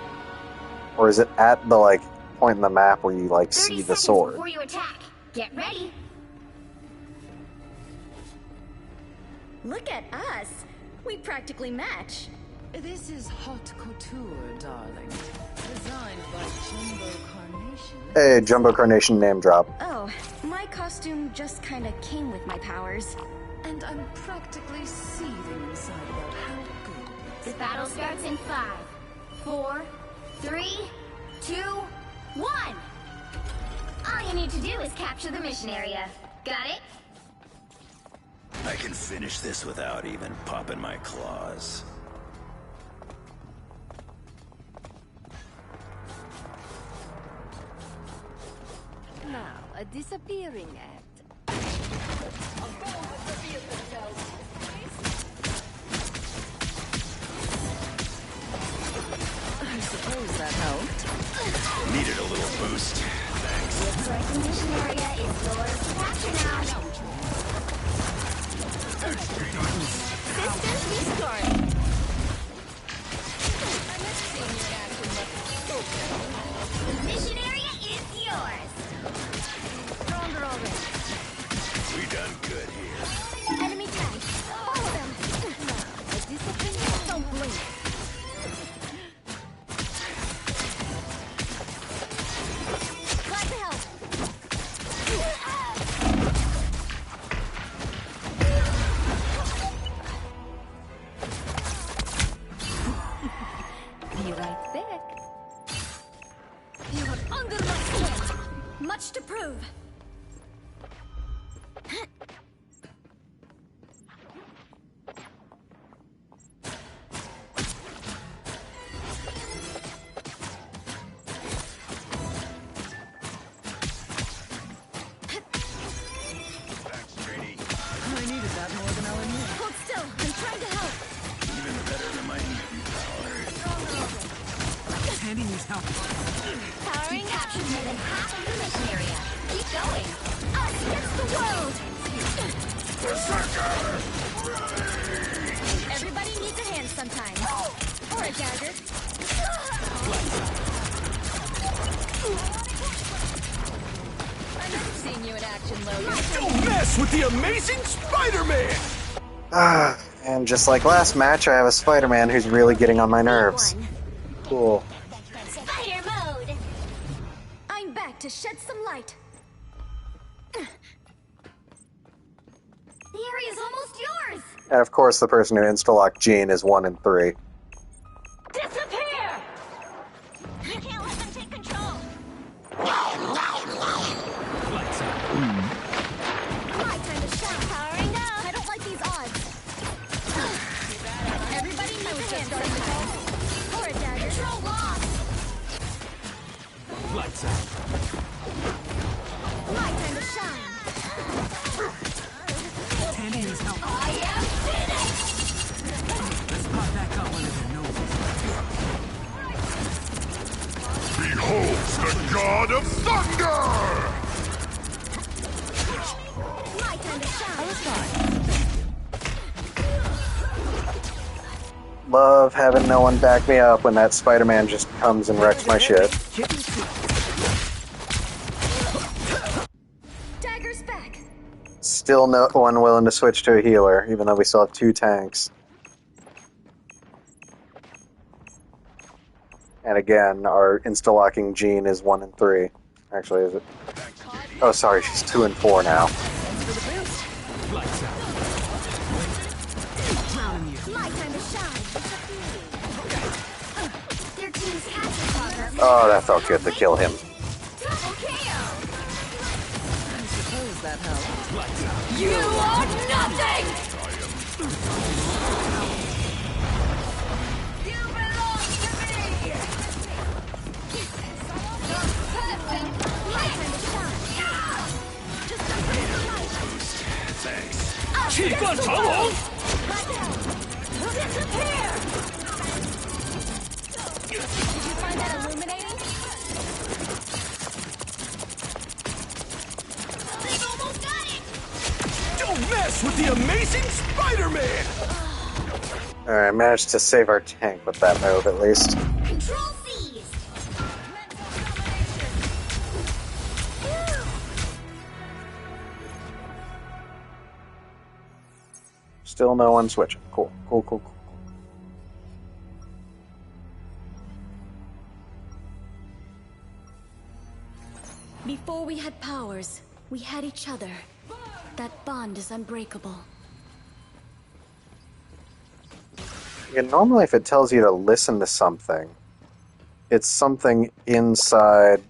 Or is it at the, like, point in the map where you, like, 30 see the seconds sword? before you attack. Get ready. Look at us. We practically match. This is haute couture, darling. Designed by Jumbo Carnation. Hey, Jumbo Carnation name drop. Oh, my costume just kinda came with my powers. And I'm practically seething inside about how good it The is. battle starts in 5, 4, 3, 2, 1. All you need to do is capture the mission area. Got it? I can finish this without even popping my claws. Now, a disappearing act. I suppose that helped. Needed a little boost. Thanks. Looks like the mission area is yours to capture now. Systems restored. The mission area is yours. Stronger already. We done good here. Enemy tank. Follow them. A disappearing act. Don't blink. Glad to help. Be right back. You are under my skin. Much to prove. Thanks, JD. I needed that more than I'll admit. Hold still. I'm trying to help. Even better than my mutant powers. Tandy needs help. Powering up. Captured more than half of the mission area. Keep going. Us against the world. Everybody needs a hand sometime. Or a dagger. I've never seen you in action, Logan. Don't mess with the amazing Spider-Man! And just like last match, I have a Spider-Man who's really getting on my nerves. Cool. Spider mode. I'm back to shed some light. The area's almost yours. And of course, the person who insta-locked Jean is 1 in 3. Disappear! You can't let them take control. hand sometimes. Or a dagger. Control lost. Lights out. My time to shine. Tandy needs help. I am finished! Let's pop back up under their noses. Behold the god of thunder! My time to shine. I was fine. Love having no one back me up when that Spider-Man just comes and wrecks my shit. Dagger's back. Still no one willing to switch to a healer, even though we still have 2 tanks. And again, our insta-locking Jean is 1 and 3. Actually, is it? Oh, sorry, she's 2 and 4 now. Lights out. Drowning you. My time to shine. Their team's capture progress. Oh, that felt good to kill him. Double KO. I suppose that helped. Lights out. You are nothing! You belong to me! My time to shine. Just a break of light. Thanks. 气贯长龙。 Disappear! Did you find that illuminating? They've almost got it! Don't mess with the amazing Spider-Man! Alright, managed to save our tank with that move, at least. Control seized! Still no one switching. Cool, cool, cool, cool. Before we had powers, we had each other. That bond is unbreakable. Yeah, normally if it tells you to listen to something, it's something inside...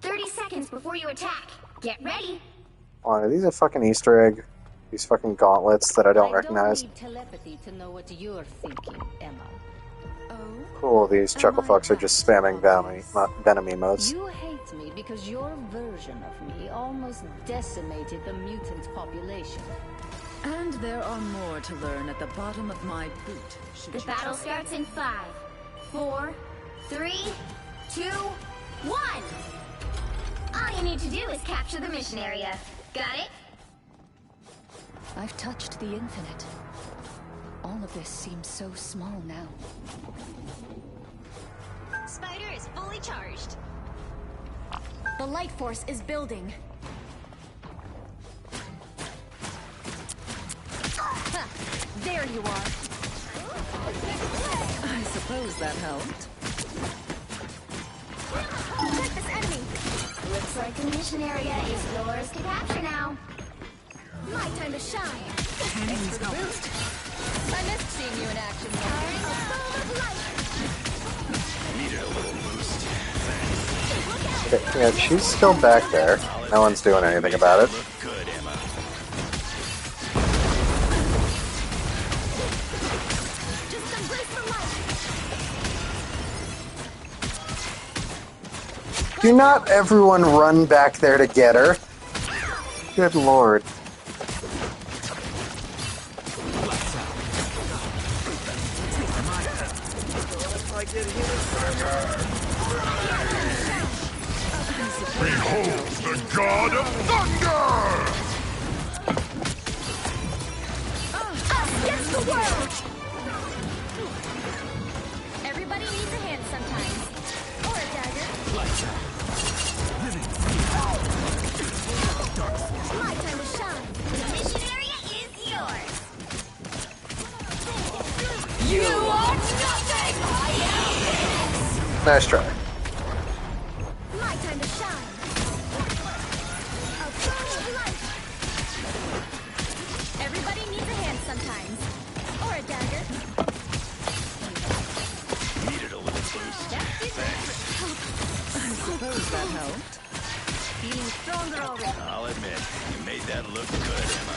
30 seconds before you attack. Get ready. Oh, are these a fucking Easter egg? These fucking gauntlets that I don't recognize? need telepathy to know what you're thinking, Emma. Oh? Cool, these chuckle fucks are just spamming venom emotes. You hate me because your version of me almost decimated the mutant population. And there are more to learn at the bottom of my boot. The battle starts in 5, 4, 3, 2, 1. All you need to do is capture the mission area. Got it? I've touched the infinite. All of this seems so small now. Spider is fully charged. The light force is building. Ha, there you are. I suppose that helped. Check this enemy. Looks like the mission area is yours to capture now. My time to shine. Thanks for the boost. I missed seeing you in action. A ball of light. Needed a little boost. Okay, yeah, she's still back there. No one's doing anything about it. Look good, Emma. Just embrace the light. Do not everyone run back there to get her. Good lord. Behold the god of thunder! Us against the world. Everybody needs a hand sometimes. Or a dagger. My time to shine. The mission area is yours. You are nothing! Nice try. My time to shine. A ball of light. Everybody needs a hand sometimes. Or a dagger. Needed a little boost. I suppose that helped. Feeling stronger already. I'll admit, you made that look good, Emma.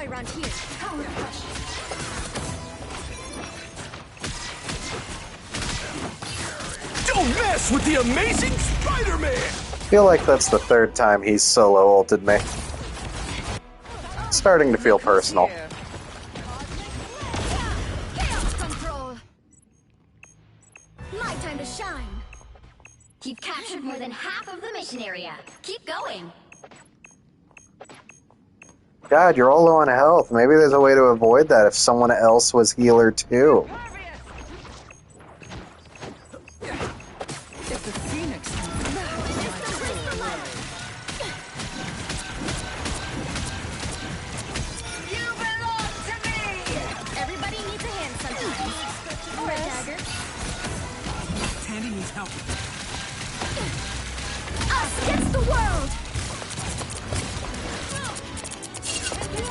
destroy around here. Power crush. Don't mess with the amazing Spider-Man! I feel like that's the third time he's solo ulted me. Starting to feel personal. Chaos control. My time to shine. You've captured more than half of the mission area. Keep going. God, you're all low on health. Maybe there's a way to avoid that if someone else was healer too. If the Phoenix You belong to me. Everybody needs a hand sometimes. Or a dagger. Tandy needs help. Us against the world.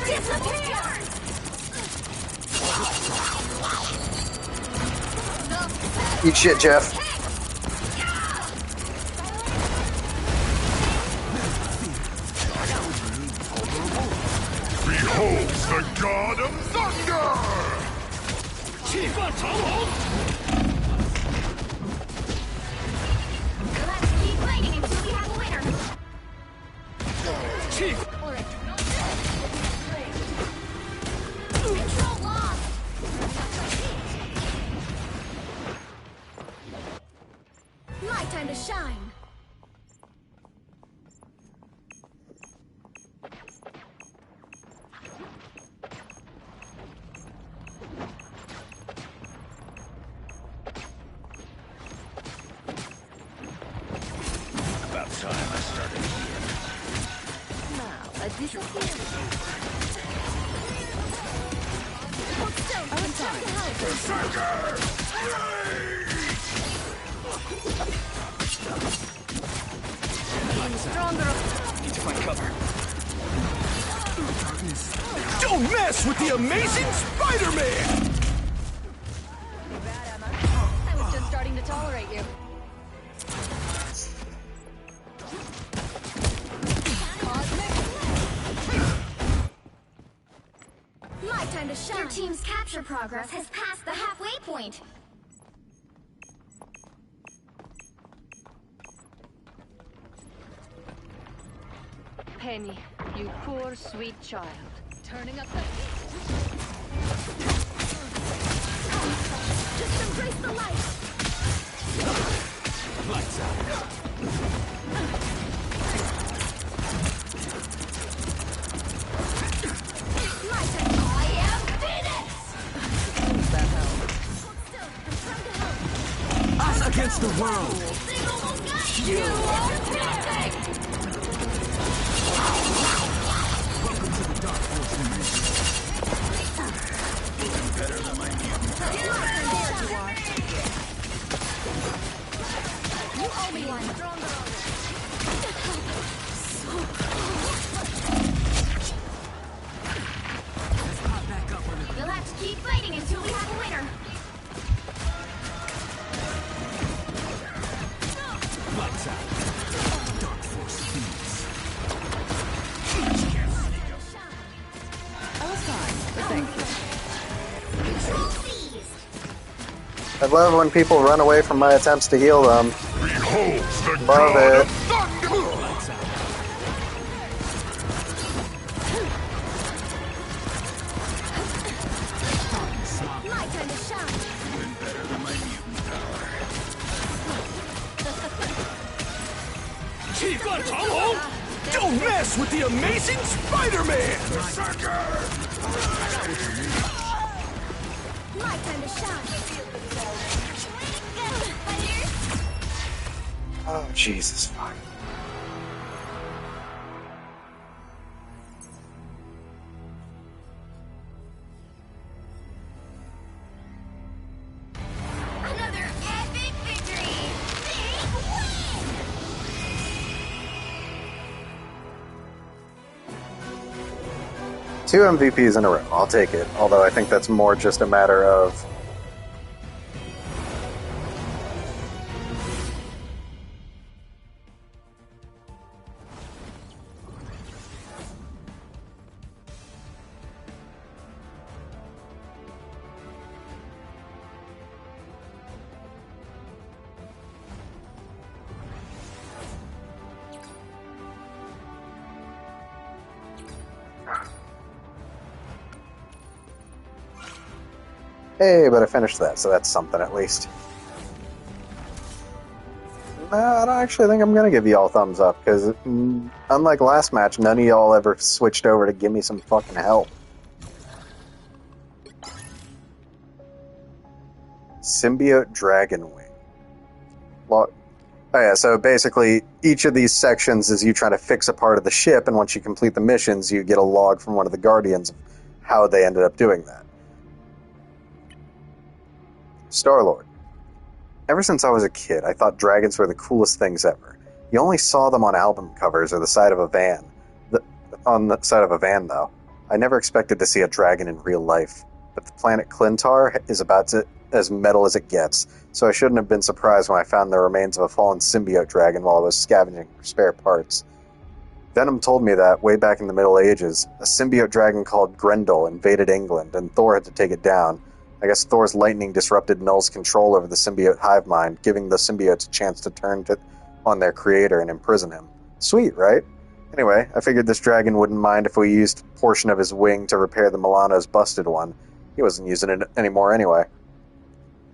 Disappear. Eat shit, Jeff. Behold the God of Thunder! Let's keep fighting until we have a winner. Control lost. My time to shine. About time I started healing. Now, a disappearance. Hold still. I was trying to help. Being stronger. Need to find cover. Don't mess with the amazing Spider-Man! I was just starting to tolerate you. My time to shine. Your team's capture progress has passed the halfway point. Penny, you poor sweet child. Turning up the Just embrace the light. Lights out. My time. I am Phoenix! Hold still. I'm trying to help. Us against the world! They almost got you! are nothing! Welcome to the Dark Force Dimension. Better than my mutant power. There you are. You owe me one. Let's pop back up on the You'll have to keep fighting until we have a winner. Lights out. Dark Force Phoenix. I was fine, but thank you. Control seized. I love when people run away from my attempts to heal them. Behold the Love God it. of Thunder! Lights out. My time to shine. Even better than my mutant power. 气贯长虹! Don't mess with the amazing Spider-Man! My time to shine. Oh, Jesus, fuck. Another epic victory! Big win! Two MVPs in a row. I'll take it. Although I think that's more just a matter of Hey, but I finished that, so that's something at least. No, I don't actually think I'm gonna give you all thumbs up, because unlike last match, none of y'all ever switched over to give me some fucking help. Symbiote Dragon Wing. Oh yeah, so basically, each of these sections is you trying to fix a part of the ship, and once you complete the missions, you get a log from one of the Guardians of how they ended up doing that. Star-Lord. Ever since I was a kid, I thought dragons were the coolest things ever. You only saw them on album covers or the side of a van. On the side of a van, though. I never expected to see a dragon in real life. But the planet Clintar is about as metal as it gets, so I shouldn't have been surprised when I found the remains of a fallen symbiote dragon while I was scavenging for spare parts. Venom told me that, way back in the Middle Ages, a symbiote dragon called Grendel invaded England, and Thor had to take it down. I guess Thor's lightning disrupted Knull's control over the symbiote hive mind, giving the symbiotes a chance to turn on their creator and imprison him. Sweet, right? Anyway, I figured this dragon wouldn't mind if we used a portion of his wing to repair the Milano's busted one. He wasn't using it anymore anyway.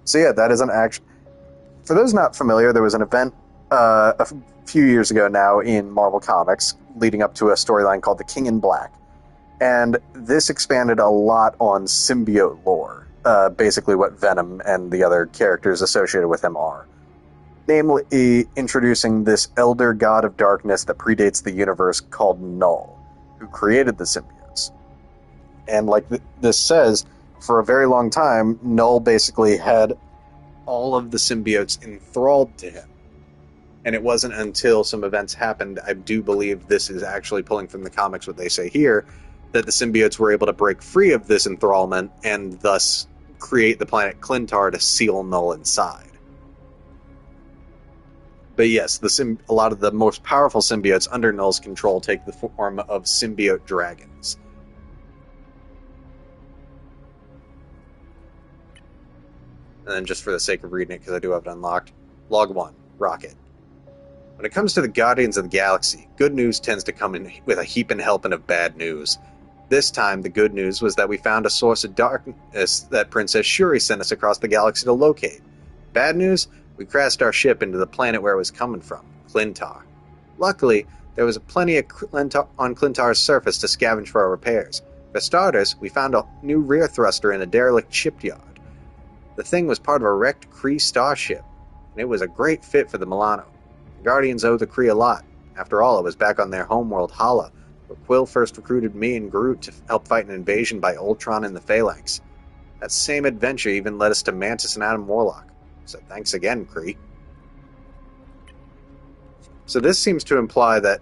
So yeah, that is an action. For those not familiar, there was an event a few years ago now in Marvel Comics leading up to a storyline called The King in Black. And this expanded a lot on symbiote lore. Basically what Venom and the other characters associated with him are. Namely, introducing this elder god of darkness that predates the universe called Knull, who created the symbiotes. And like this says, for a very long time, Knull basically had all of the symbiotes enthralled to him. And it wasn't until some events happened, I do believe this is actually pulling from the comics what they say here, that the symbiotes were able to break free of this enthrallment and thus create the planet Clintar to seal Knull inside. But yes, a lot of the most powerful symbiotes under Knull's control take the form of symbiote dragons. And then just for the sake of reading it, because I do have it unlocked, Log 1, Rocket. When it comes to the Guardians of the Galaxy, good news tends to come in with a heaping helping of bad news. This time, the good news was that we found a source of darkness that Princess Shuri sent us across the galaxy to locate. Bad news? We crashed our ship into the planet where it was coming from, Clintar. Luckily, there was plenty on Clintar's surface to scavenge for our repairs. For starters, we found a new rear thruster in a derelict shipyard. The thing was part of a wrecked Kree starship, and it was a great fit for the Milano. The Guardians owe the Kree a lot. After all, it was back on their homeworld, Hala, where Quill first recruited me and Groot to help fight an invasion by Ultron and the Phalanx. That same adventure even led us to Mantis and Adam Warlock. So thanks again, Kree. So this seems to imply that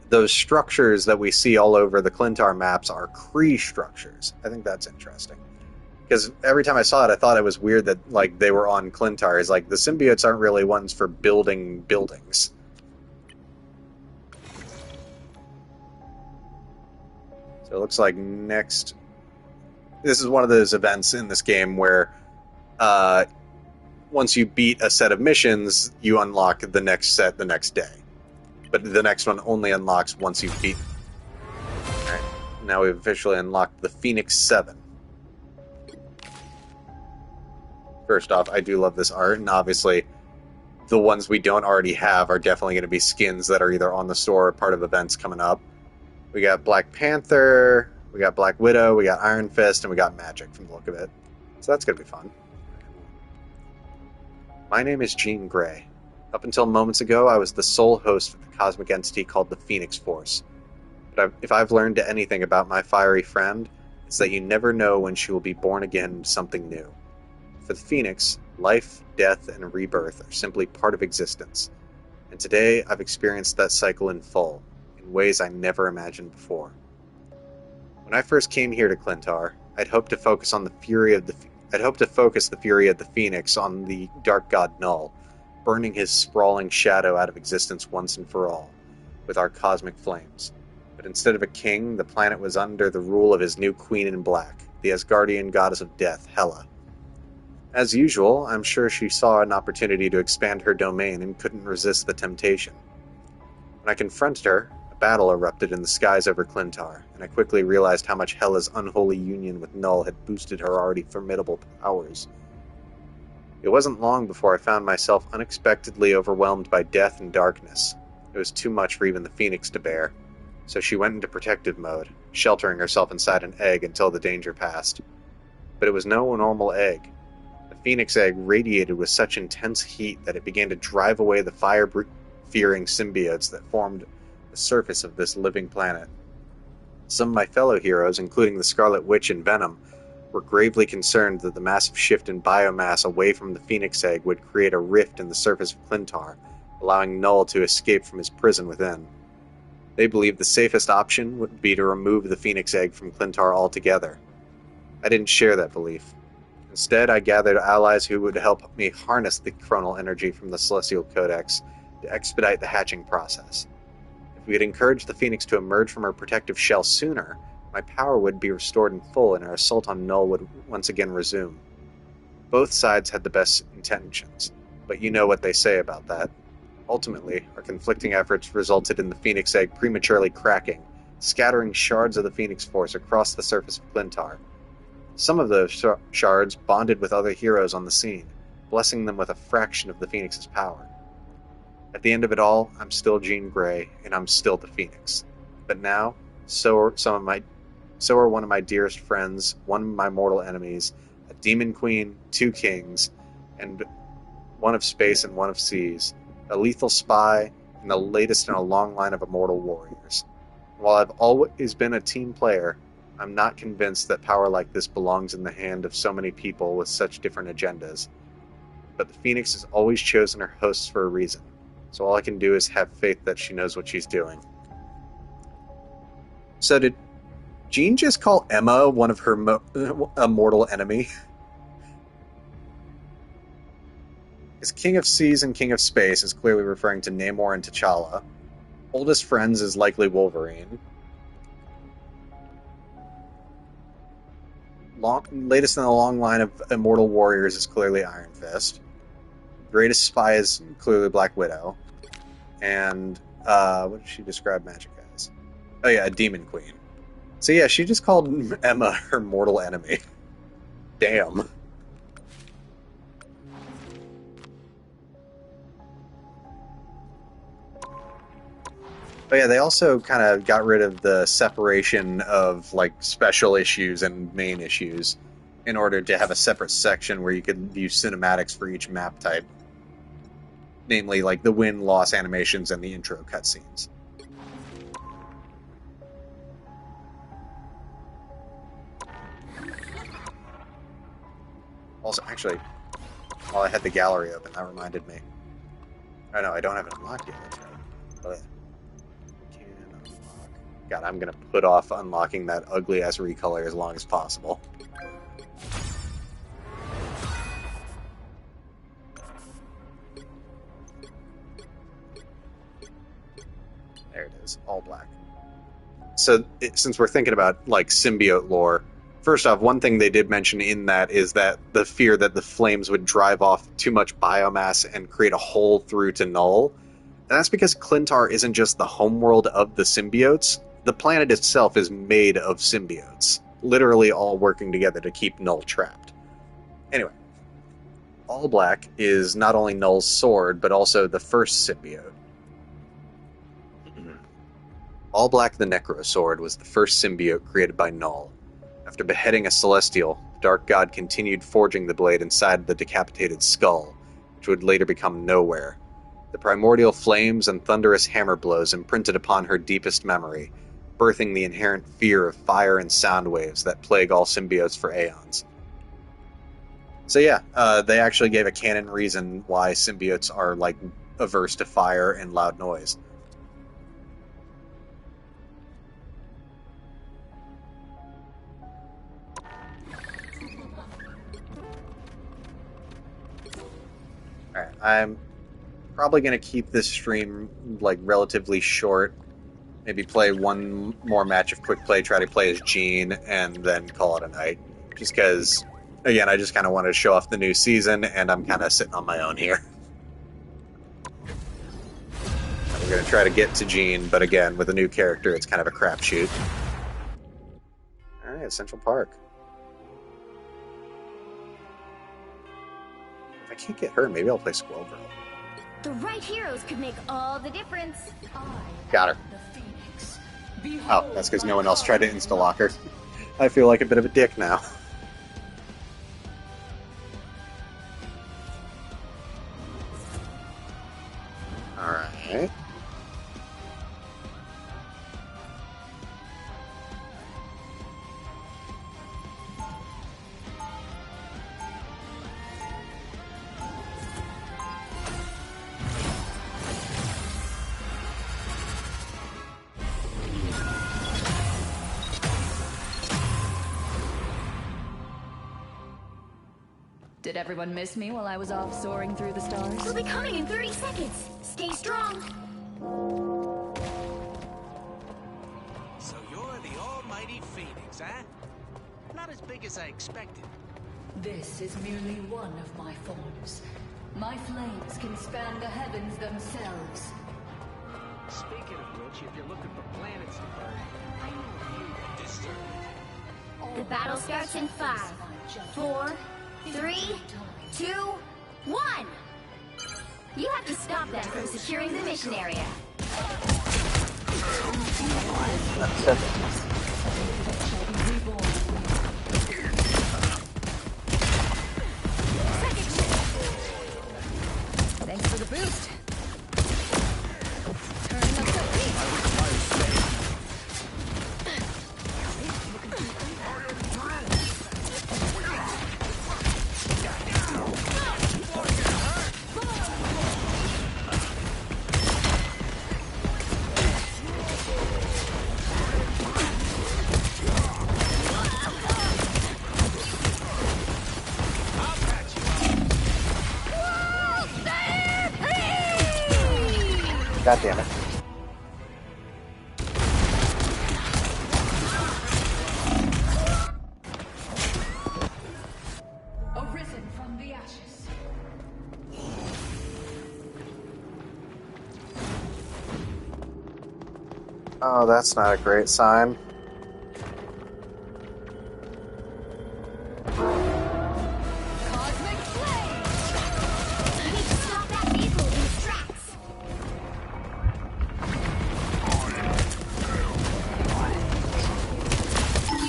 those structures that we see all over the Clintar maps are Kree structures. I think that's interesting. Because every time I saw it, I thought it was weird that like they were on Clintar. It's like the symbiotes aren't really ones for building buildings. So it looks like next... This is one of those events in this game where once you beat a set of missions, you unlock the next set the next day. But the next one only unlocks once you've beaten. Alright, now we've officially unlocked the Phoenix 7. First off, I do love this art, and obviously the ones we don't already have are definitely going to be skins that are either on the store or part of events coming up. We got Black Panther, we got Black Widow, we got Iron Fist, and we got Magic from the look of it. So that's going to be fun. My name is Jean Grey. Up until moments ago, I was the sole host of the cosmic entity called the Phoenix Force. But if I've learned anything about my fiery friend, it's that you never know when she will be born again into something new. For the Phoenix, life, death, and rebirth are simply part of existence. And today, I've experienced that cycle in full, in ways I never imagined before. When I first came here to Clintar, I'd hoped to focus the fury of the Phoenix on the dark god Knull, burning his sprawling shadow out of existence once and for all, with our cosmic flames. But instead of a king, the planet was under the rule of his new queen in black, the Asgardian goddess of death, Hela. As usual, I'm sure she saw an opportunity to expand her domain and couldn't resist the temptation. When I confronted her, a battle erupted in the skies over Clintar, and I quickly realized how much Hela's unholy union with Knull had boosted her already formidable powers. It wasn't long before I found myself unexpectedly overwhelmed by death and darkness. It was too much for even the Phoenix to bear, so she went into protective mode, sheltering herself inside an egg until the danger passed. But it was no normal egg. The Phoenix egg radiated with such intense heat that it began to drive away the fire-fearing symbiotes that formed the surface of this living planet. Some of my fellow heroes, including the Scarlet Witch and Venom, were gravely concerned that the massive shift in biomass away from the Phoenix egg would create a rift in the surface of Clintar, allowing Knull to escape from his prison within. They believed the safest option would be to remove the Phoenix egg from Clintar altogether. I didn't share that belief. Instead, I gathered allies who would help me harness the chronal energy from the Celestial Codex to expedite the hatching process. If we could encourage the Phoenix to emerge from her protective shell sooner, my power would be restored in full and our assault on Knull would once again resume. Both sides had the best intentions, but you know what they say about that. Ultimately, our conflicting efforts resulted in the Phoenix egg prematurely cracking, scattering shards of the Phoenix Force across the surface of Clintar. Some of those shards bonded with other heroes on the scene, blessing them with a fraction of the Phoenix's power. At the end of it all, I'm still Jean Grey, and I'm still the Phoenix. But now, so are one of my dearest friends, one of my mortal enemies, a demon queen, 2 kings, and one of space and one of seas, a lethal spy, and the latest in a long line of immortal warriors. While I've always been a team player, I'm not convinced that power like this belongs in the hand of so many people with such different agendas. But the Phoenix has always chosen her hosts for a reason, so all I can do is have faith that she knows what she's doing. So did Jean just call Emma one of her a mortal enemy? Because King of Seas and King of Space is clearly referring to Namor and T'Challa. Oldest Friends is likely Wolverine. Latest in the long line of immortal warriors is clearly Iron Fist. Greatest spy is clearly Black Widow. And, what did she describe magic as? Oh yeah, a demon queen. So yeah, she just called Emma her mortal enemy. Damn. But yeah, they also kind of got rid of the separation of like special issues and main issues in order to have a separate section where you could view cinematics for each map type. Namely, like the win-loss animations and the intro cutscenes. Also, actually, while I had the gallery open, that reminded me. Oh no, I don't have it unlocked yet, that's right. But God, I'm gonna put off unlocking that ugly-ass recolor as long as possible. There it is, all black. So, since we're thinking about, like, symbiote lore, first off, one thing they did mention in that is that the fear that the flames would drive off too much biomass and create a hole through to Knull. And that's because Clintar isn't just the homeworld of the symbiotes. The planet itself is made of symbiotes, literally all working together to keep Knull trapped. Anyway, All Black is not only Knull's sword, but also the first symbiote. All Black the Necro Sword was the first symbiote created by Knull. After beheading a Celestial, the Dark God continued forging the blade inside the decapitated skull, which would later become Nowhere. The primordial flames and thunderous hammer blows imprinted upon her deepest memory, birthing the inherent fear of fire and sound waves that plague all symbiotes for aeons. So yeah, they actually gave a canon reason why symbiotes are, like, averse to fire and loud noise. Alright, I'm probably going to keep this stream, like, relatively short. Maybe play one more match of Quick Play, try to play as Jean, and then call it a night. Just because, again, I just kind of wanted to show off the new season, and I'm kind of sitting on my own here. I'm going to try to get to Jean, but again, with a new character, it's kind of a crapshoot. Alright, Central Park. If I can't get her, maybe I'll play Squirrel Girl. The right heroes could make all the difference. Got her. Oh, that's because no one else tried to insta-lock her. I feel like a bit of a dick now. Alright. Did everyone miss me while I was off soaring through the stars? We'll be coming in 30 seconds. Stay strong. So you're the almighty Phoenix, huh? Not as big as I expected. This is merely one of my forms. My flames can span the heavens themselves. Speaking of which, if you're looking for planets to burn, I know a few that deserve it. The battle starts in 5, 4, 3, 2, 1. You have to stop them from securing the mission area. Thanks for the boost. Turning up the heat. God damn it. Arisen from the ashes. Oh, that's not a great sign. Cosmic flame. You need to stop that vehicle in its tracks.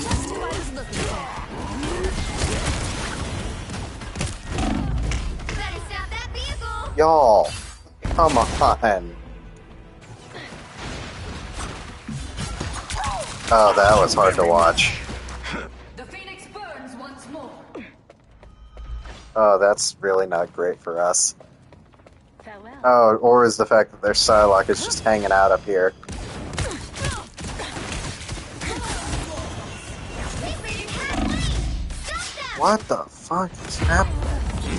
Just who I was looking for. Better stop that vehicle. Y'all, come on. Oh, that was hard to watch. The phoenix burns once more. Oh, that's really not great for us. Farewell. Oh, or is the fact that their Psylocke is just hanging out up here. They've made it halfway. Stop them. What the fuck is happening?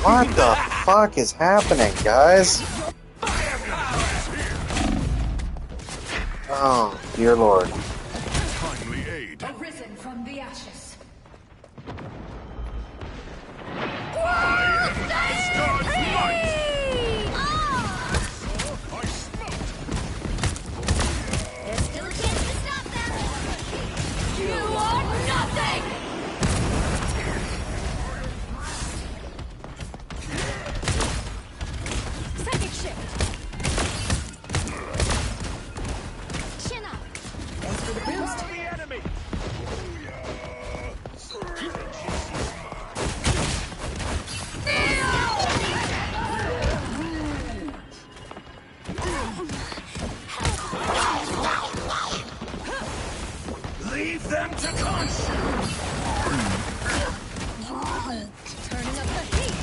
What the fuck is happening, guys? Oh, dear lord. Timely aid. Arisen from the ashes. God's might. I smoke. There's still a chance to stop them. You are nothing. Psychic shift. Chin up. Thanks for the boost. The enemy! Leave them to consume! Turning up the heat.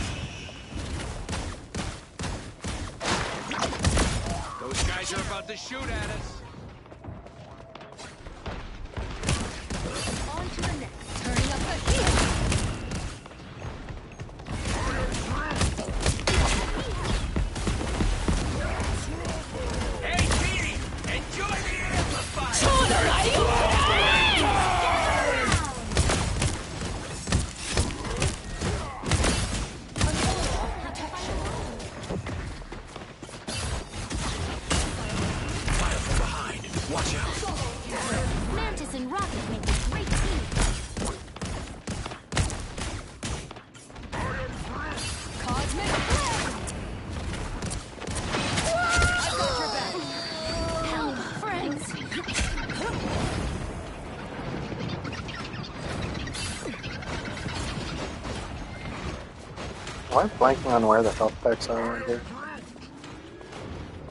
Those guys are about to shoot at us. On to the next. Turning up the heat. Hey, Petey! Enjoy the amplifier! Am I blanking on where the health packs are right here?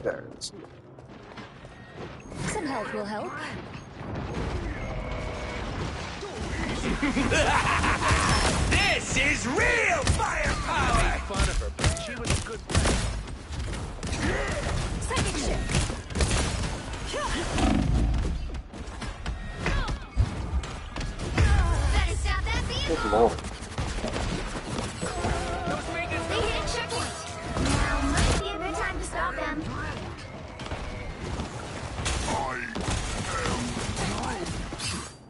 There it is. Some help will help. This is real firepower! Made fun of her, but she was a good friend. Second shift. Better stop that vehicle. Good lord. They hit a checkpoint. Now might be a good time to stop them.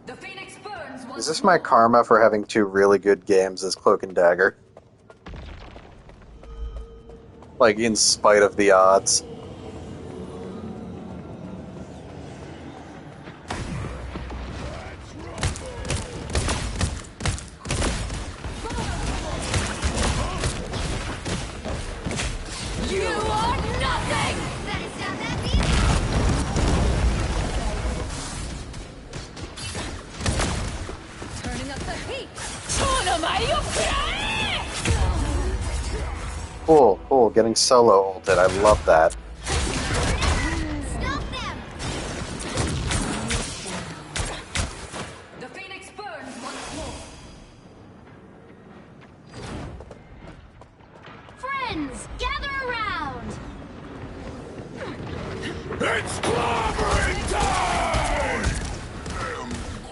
The Phoenix burns once Is this my karma for having two really good games as Cloak and Dagger? Like, in spite of the odds. You are nothing! Better stop that vehicle. Turning up the heat! 超の舞を食らえ! Cool, cool, getting solo ulted. I love that. Stop them. The Phoenix burns once more. Friends, gather around. It's clobbering time!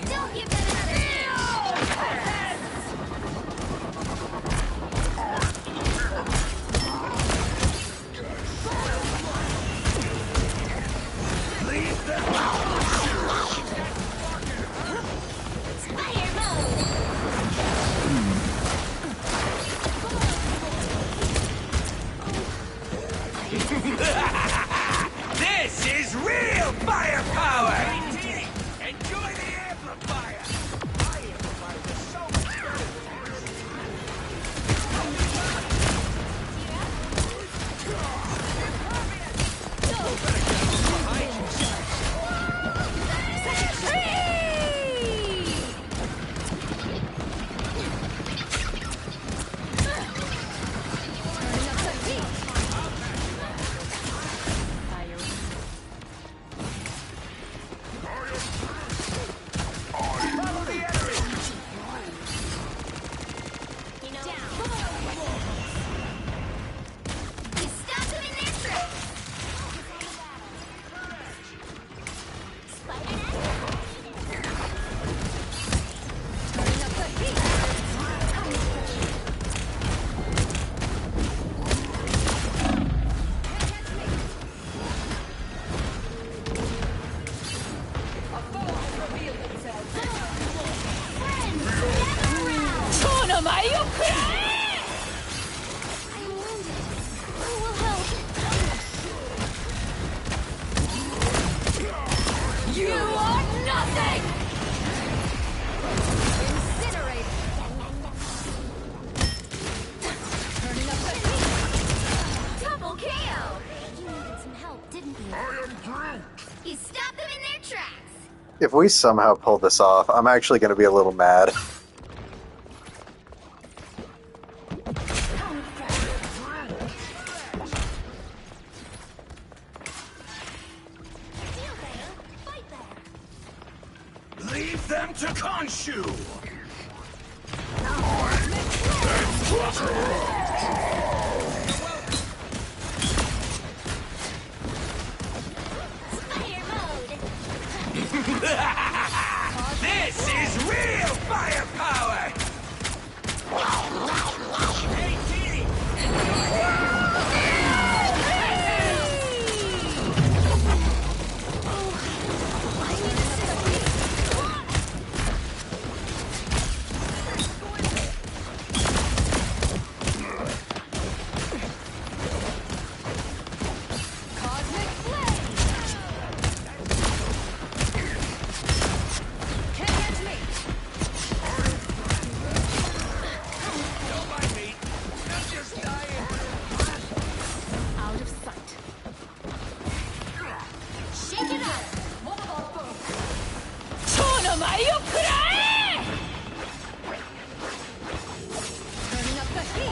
Don't give them another chance. Fire mode. This is real firepower! Enjoy the amplifier! My amplifier is so much better. You stop them in their tracks. Turning up the heat! A foe has revealed themselves. Friends, gather around. 超の舞を食らえ! I'm wounded. Who will help? You are nothing! Incinerate! Turning up the heat! Double KO. You needed some help, didn't you? I am Groot! You stopped them in their tracks. If we somehow pull this off, I'm actually going to be a little mad. Feel better, fight better. Leave them to Khonshu! Fire mode. This is real firepower! Hey, T! Cosmic flame! Can't catch me! Don't mind me. I'm just dying. Out of sight. Shake it up. 超の舞を食らえ! Turning up the heat!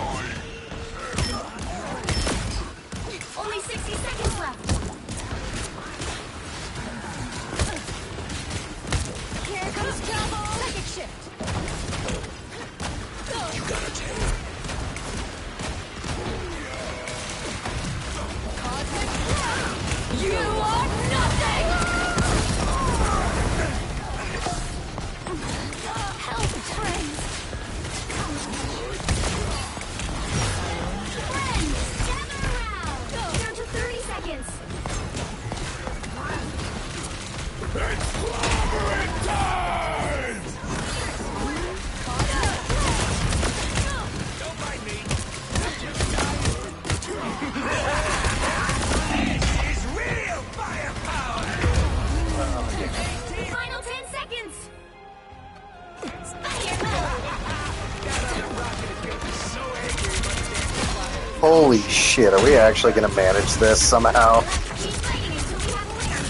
Holy shit, are we actually going to manage this somehow? Keep fighting until we have a winner.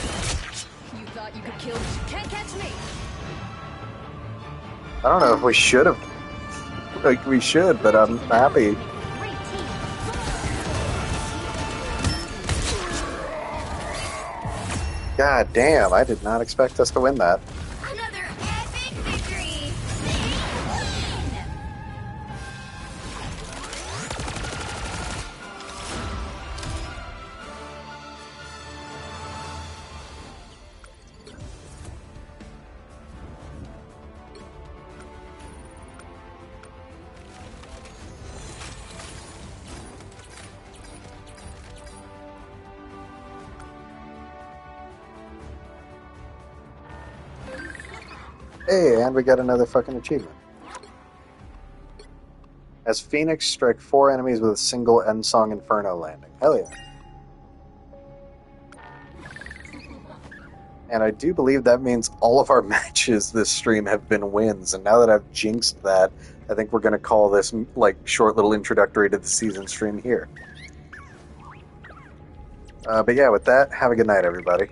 You thought you could kill me. Can't catch me. I don't know if we should have. Like, we should, but I'm happy. Great team. God damn, I did not expect us to win that. Another epic victory. Win. Hey, and we got another fucking achievement. As Phoenix, strike 4 enemies with a single End Song Inferno landing. Hell yeah. And I do believe that means all of our matches this stream have been wins, and now that I've jinxed that, I think we're going to call this, like, short little introductory to the season stream here. But yeah, with that, have a good night, everybody.